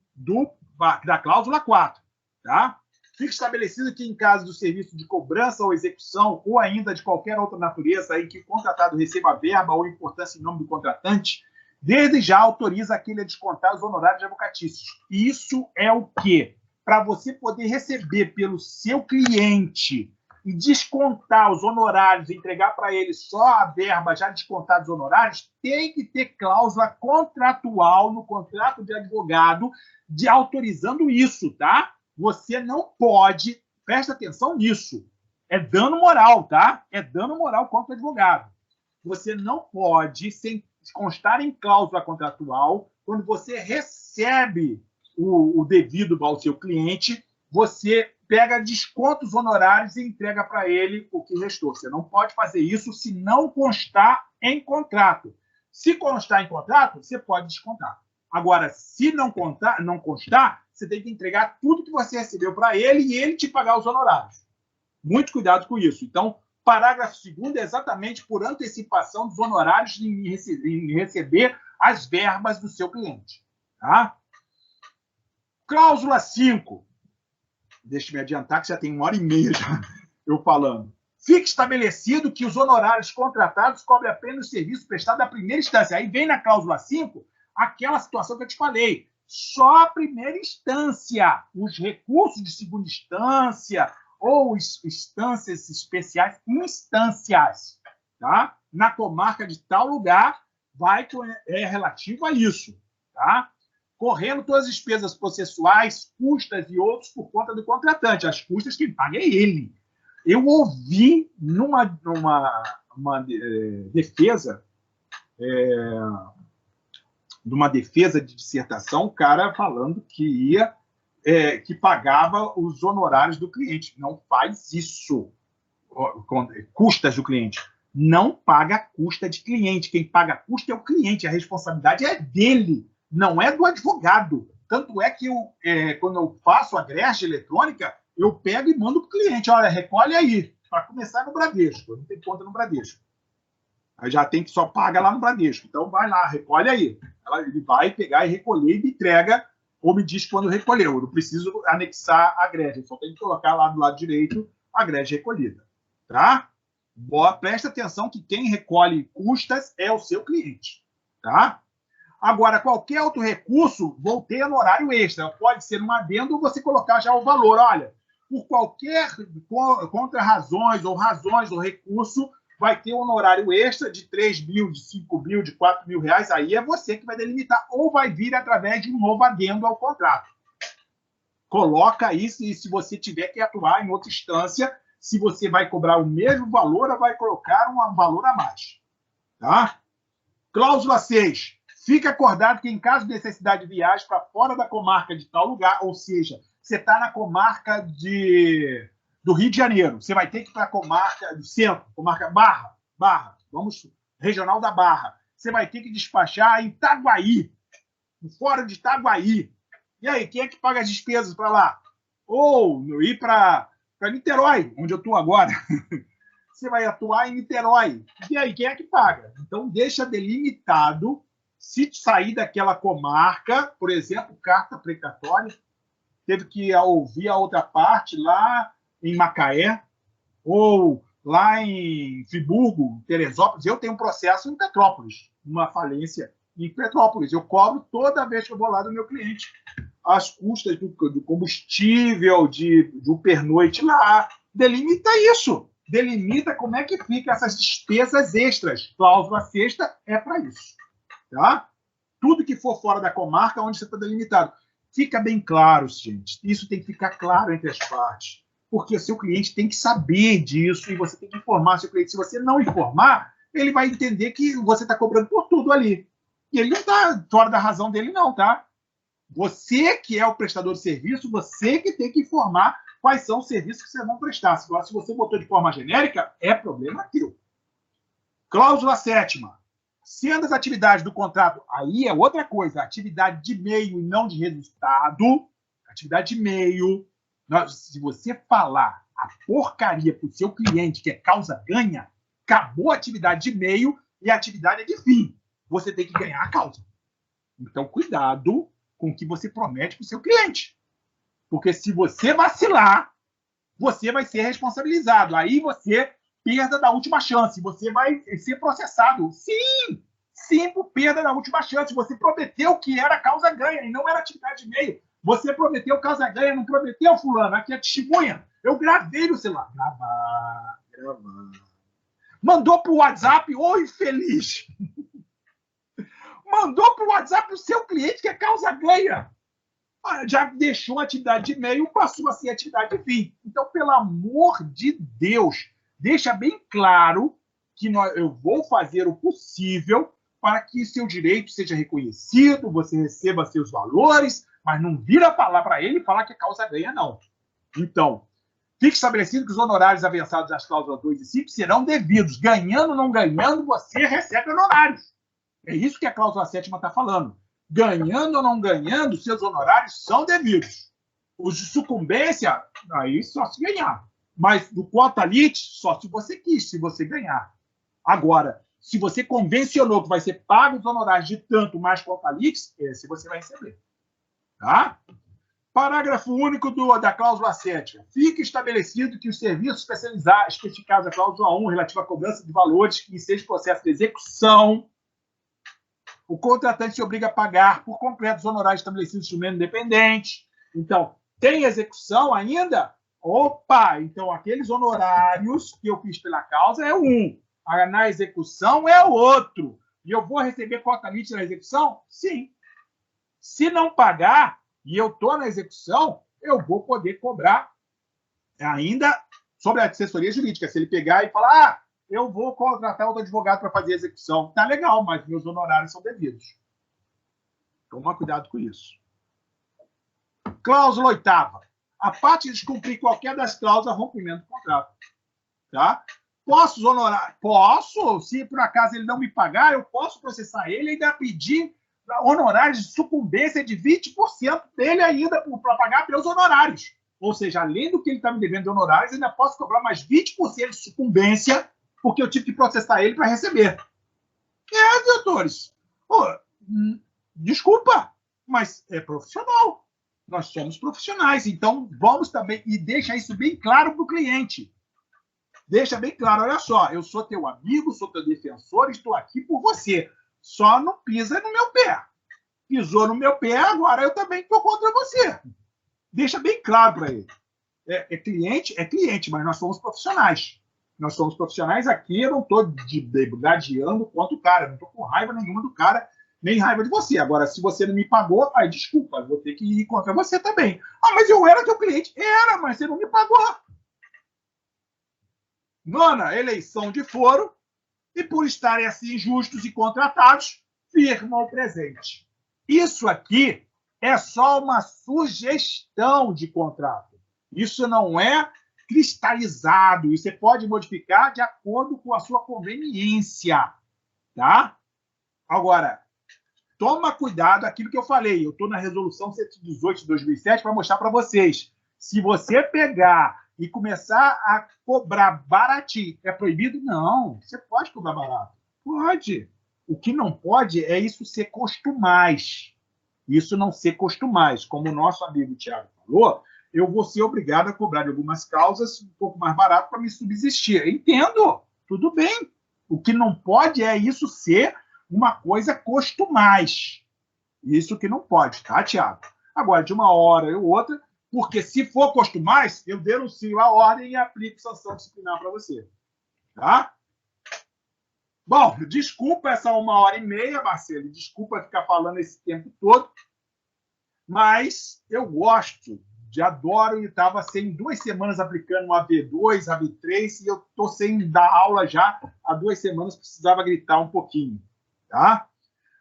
da cláusula 4. Tá? Fica estabelecido que, em caso do serviço de cobrança ou execução, ou ainda de qualquer outra natureza em que o contratado receba verba ou importância em nome do contratante, desde já autoriza aquele a descontar os honorários advocatícios. Isso é o quê? Para você poder receber pelo seu cliente e descontar os honorários, entregar para ele só a verba já descontada dos honorários, tem que ter cláusula contratual no contrato de advogado autorizando isso, tá? Você não pode, presta atenção nisso, é dano moral, tá? É dano moral contra o advogado. Você não pode, sem constar em cláusula contratual, quando você recebe o devido ao seu cliente, você pega, desconta os honorários e entrega para ele o que restou. Você não pode fazer isso se não constar em contrato. Se constar em contrato, você pode descontar. Agora, se não constar, você tem que entregar tudo que você recebeu para ele e ele te pagar os honorários. Muito cuidado com isso. Então, parágrafo 2º é exatamente por antecipação dos honorários em receber as verbas do seu cliente. Tá? Cláusula 5. Deixa eu me adiantar, que já tem 1h30 já eu falando. Fica estabelecido que os honorários contratados cobrem apenas o serviço prestado à primeira instância. Aí vem na cláusula 5 aquela situação que eu te falei. Só a primeira instância. Os recursos de segunda instância ou instâncias especiais, instâncias, tá? Na comarca de tal lugar, é relativo a isso. Tá? Correndo todas as despesas processuais, custas e outros por conta do contratante. As custas quem paga é ele. Eu ouvi numa defesa, numa defesa de dissertação, o cara falando que pagava os honorários do cliente. Não faz isso. Custas do cliente. Não paga custa de cliente. Quem paga custa é o cliente. A responsabilidade é dele, não é do advogado. Tanto é que quando eu faço a greve eletrônica, eu pego e mando para o cliente. Olha, recolhe aí. Para começar no Bradesco. Eu não tenho conta no Bradesco. Aí já tem que só paga lá no Bradesco. Então vai lá, recolhe aí. Ele vai pegar e recolher e me entrega, ou me diz quando recolheu. Eu não preciso anexar a greve. Eu só tenho que colocar lá do lado direito a greve recolhida. Tá? Presta atenção que quem recolhe custas é o seu cliente. Tá? Agora, qualquer outro recurso, vou ter honorário extra. Pode ser um adendo ou você colocar já o valor. Olha, por qualquer contra-razões ou razões do recurso, vai ter um honorário extra de 3 mil, de 5 mil, de 4 mil reais. Aí é você que vai delimitar, ou vai vir através de um novo adendo ao contrato. Coloca isso, e se você tiver que atuar em outra instância, se você vai cobrar o mesmo valor, ou vai colocar um valor a mais. Tá? Cláusula 6. Fica acordado que, em caso de necessidade de viagem para fora da comarca de tal lugar, ou seja, você está na comarca do Rio de Janeiro, você vai ter que ir para a comarca do centro, comarca Barra. Vamos Regional da Barra. Você vai ter que despachar em Itaguaí, no Fórum de Itaguaí. E aí, quem é que paga as despesas para lá? Ou ir para Niterói, onde eu estou agora. Você vai atuar em Niterói. E aí, quem é que paga? Então, deixa delimitado, se sair daquela comarca, por exemplo, carta precatória, teve que ouvir a outra parte lá em Macaé, ou lá em Friburgo, Teresópolis. Eu tenho um processo em Petrópolis, uma falência em Petrópolis. Eu cobro toda vez que eu vou lá do meu cliente as custas do combustível, do pernoite lá. Delimita isso. Delimita como é que fica essas despesas extras. Cláusula sexta é para isso. Tá? Tudo que for fora da comarca, onde você está delimitado. Fica bem claro, gente. Isso tem que ficar claro entre as partes. Porque o seu cliente tem que saber disso e você tem que informar seu cliente. Se você não informar, ele vai entender que você está cobrando por tudo ali. E ele não está fora da razão dele, não, tá? Você que é o prestador de serviço, você que tem que informar quais são os serviços que vocês vão prestar. Se você botou de forma genérica, é problema teu. Cláusula 7ª. Sendo as atividades do contrato, aí é outra coisa, atividade de meio e não de resultado, atividade de meio, se você falar a porcaria para o seu cliente, que é causa-ganha, acabou a atividade de meio e a atividade é de fim. Você tem que ganhar a causa. Então, cuidado com o que você promete para o seu cliente. Porque se você vacilar, você vai ser responsabilizado. Aí você perda da última chance. Você vai ser processado. Sim! Sim, por perda da última chance. Você prometeu que era causa-ganha e não era atividade de meio. Você prometeu causa-ganha, não prometeu, fulano. Aqui é testemunha. Eu gravei no celular. Gravar. Mandou para o WhatsApp, ô infeliz. Mandou para o WhatsApp o seu cliente que é causa-ganha. Já deixou a atividade de meio, passou a ser atividade de fim. Então, pelo amor de Deus, deixa bem claro que eu vou fazer o possível para que seu direito seja reconhecido, você receba seus valores, mas não vira falar para ele e falar que é causa-ganha, não. Então, fique estabelecido que os honorários avançados das cláusulas 2 e 5 serão devidos. Ganhando ou não ganhando, você recebe honorários. É isso que a cláusula 7ª está falando. Ganhando ou não ganhando, seus honorários são devidos. Os de sucumbência, aí só se ganhar. Mas do quota lit, só se você quis, se você ganhar. Agora, se você convencionou que vai ser pago os honorários de tanto mais quota lit, esse você vai receber. Tá? Parágrafo único da cláusula 7ª. Fica estabelecido que os serviços especificados na cláusula 1, relativa à cobrança de valores em seus processos de execução, o contratante se obriga a pagar por completo os honorários estabelecidos no instrumento independente. Então, tem execução ainda? Opa! Então, aqueles honorários que eu fiz pela causa é um. Na execução é o outro. E eu vou receber cota lit na execução? Sim. Se não pagar e eu estou na execução, eu vou poder cobrar ainda sobre a assessoria jurídica. Se ele pegar e falar, eu vou contratar outro advogado para fazer a execução. Tá legal, mas meus honorários são devidos. Toma cuidado com isso. Cláusula 8ª. A parte de descumprir qualquer das cláusulas, rompimento do contrato. Tá? Posso honorar? Posso. Se por acaso ele não me pagar, eu posso processar ele e ainda pedir honorários de sucumbência de 20% dele ainda para pagar pelos honorários. Ou seja, além do que ele está me devendo de honorários, ainda posso cobrar mais 20% de sucumbência porque eu tive que processar ele para receber. Doutores. Desculpa, mas é profissional. Nós somos profissionais, então vamos também... E deixa isso bem claro para o cliente. Deixa bem claro, olha só, eu sou teu amigo, sou teu defensor, estou aqui por você. Só não pisa no meu pé. Pisou no meu pé, agora eu também estou contra você. Deixa bem claro para ele. É cliente, mas nós somos profissionais. Nós somos profissionais aqui, eu não estou degladiando contra o cara, não estou com raiva nenhuma do cara, nem raiva de você. Agora, se você não me pagou, aí desculpa, vou ter que ir contra você também. Mas eu era teu cliente. Era, mas você não me pagou. 9ª, eleição de foro, e por estarem assim injustos e contratados, firmam o presente. Isso aqui é só uma sugestão de contrato. Isso não é cristalizado. E você pode modificar de acordo com a sua conveniência. tá? Agora, toma cuidado aquilo que eu falei. Eu estou na resolução 118 de 2007 para mostrar para vocês. Se você pegar e começar a cobrar baratinho, é proibido? Não. Você pode cobrar barato. Pode. O que não pode é isso ser costumais. Isso não ser costumais. Como o nosso amigo Thiago falou, eu vou ser obrigado a cobrar de algumas causas um pouco mais barato para me subsistir. Entendo. Tudo bem. O que não pode é isso ser uma coisa costumais. Isso que não pode, tá, Thiago? Agora, de uma hora ou outra, porque se for costumais, eu denuncio a ordem e aplico sanção disciplinar para você. Tá? Bom, desculpa essa 1h30, Marcelo. Desculpa ficar falando esse tempo todo. Mas eu gosto, adoro, e estava sem 2 semanas aplicando o AV2, AV3, e eu estou sem dar aula já há 2 semanas, precisava gritar um pouquinho. Tá?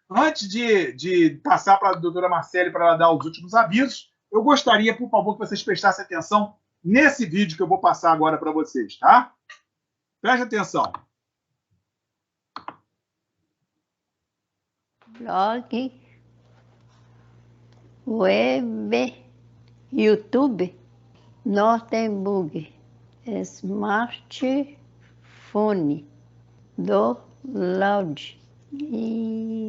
Antes de passar para a doutora Marcele para ela dar os últimos avisos, eu gostaria, por favor, que vocês prestassem atenção nesse vídeo que eu vou passar agora para vocês, tá? Preste atenção. Blog, web, YouTube, Nortenburg, smartphone, download.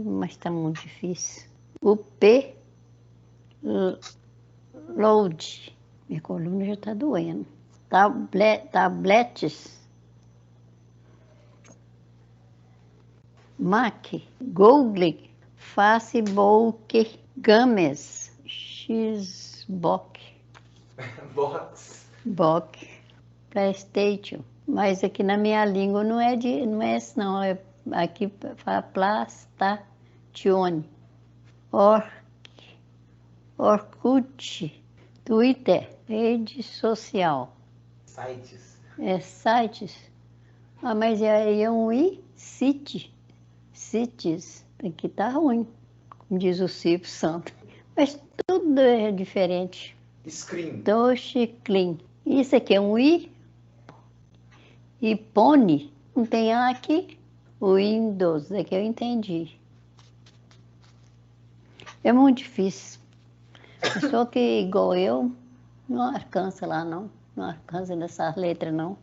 Mas está muito difícil. O P, load. Minha coluna já está doendo. Tablets. Mac, Google, Facebook, Games, Xbox, Box, PlayStation. Mas aqui na minha língua não é esse não, aqui fala Plastation, Orkut, Twitter, rede social. Sites. Sites. Mas aí é um Cities. Aqui tá ruim, como diz o Silvio Santos. Mas tudo é diferente. Screen. Clean. Isso aqui é um iPhone. Não tem aqui. O Windows, aqui eu entendi. É muito difícil. Pessoa que igual eu não alcança lá, não. Não alcança nessas letras, não.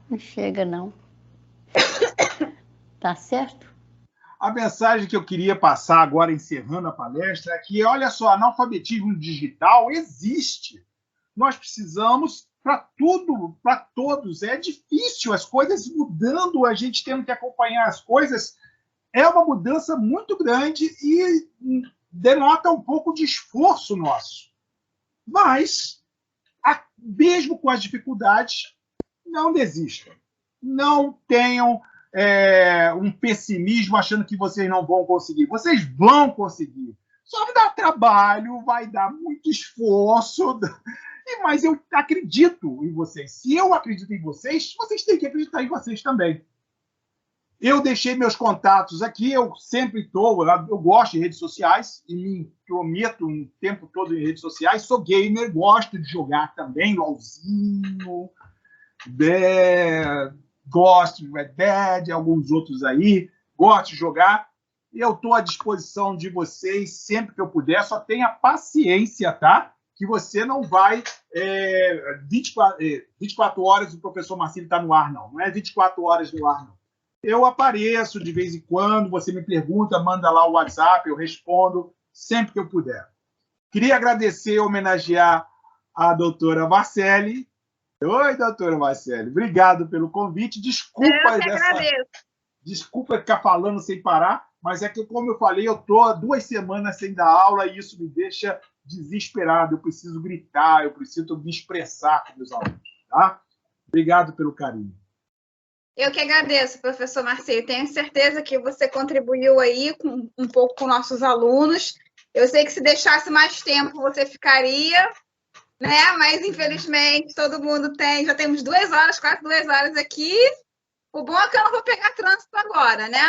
Não chega, não. Tá certo? A mensagem que eu queria passar agora, encerrando a palestra, é que, olha só, analfabetismo digital existe. Nós precisamos, para tudo, para todos, é difícil, as coisas mudando, a gente tendo que acompanhar as coisas, é uma mudança muito grande e denota um pouco de esforço nosso. Mas, mesmo com as dificuldades, não desistam. Não tenham um pessimismo achando que vocês não vão conseguir. Vocês vão conseguir. Só vai dar trabalho, vai dar muito esforço, mas eu acredito em vocês. Se eu acredito em vocês, vocês têm que acreditar em vocês também. Eu deixei meus contatos aqui, eu sempre estou, eu gosto de redes sociais e me intrometo o tempo todo em redes sociais. Sou gamer, gosto de jogar também, LOLzinho, gosto de Red Dead, alguns outros aí, gosto de jogar. E eu estou à disposição de vocês sempre que eu puder, só tenha paciência, tá? Que você não vai 24 horas o professor Marcílio está no ar, não. Não é 24 horas no ar, não. Eu apareço de vez em quando, você me pergunta, manda lá o WhatsApp, eu respondo sempre que eu puder. Queria agradecer, homenagear a doutora Marcele. Oi, doutora Marcele. Obrigado pelo convite. Desculpa ficar falando sem parar, mas é que, como eu falei, eu estou há 2 semanas sem dar aula e isso me deixa desesperado. Eu preciso gritar, eu preciso me expressar com meus alunos. Tá? Obrigado pelo carinho. Eu que agradeço, professor Marcelo. Tenho certeza que você contribuiu aí um pouco com nossos alunos. Eu sei que se deixasse mais tempo você ficaria, né? Mas, infelizmente, todo mundo tem. Já temos 2 horas, quase 2 horas aqui. O bom é que eu não vou pegar trânsito agora, né?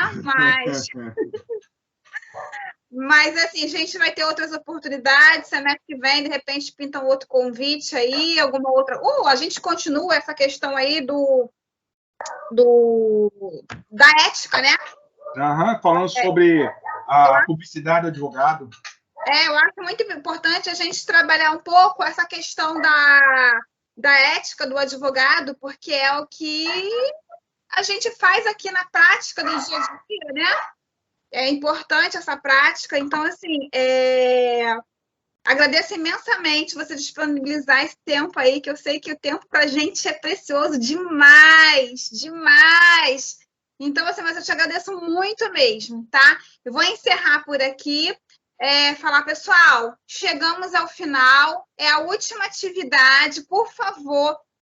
Mas, assim, a gente vai ter outras oportunidades. Semestre que vem, de repente, pinta um outro convite aí, alguma outra. A gente continua essa questão aí da ética, né? falando sobre a publicidade do advogado. Eu acho muito importante a gente trabalhar um pouco essa questão da ética do advogado, porque é o que a gente faz aqui na prática do dia a dia, né? É importante essa prática. Então, assim, agradeço imensamente você disponibilizar esse tempo aí, que eu sei que o tempo para a gente é precioso demais, demais. Então, assim, mas eu te agradeço muito mesmo, tá? Eu vou encerrar por aqui. Falar, pessoal, chegamos ao final, é a última atividade, por favor,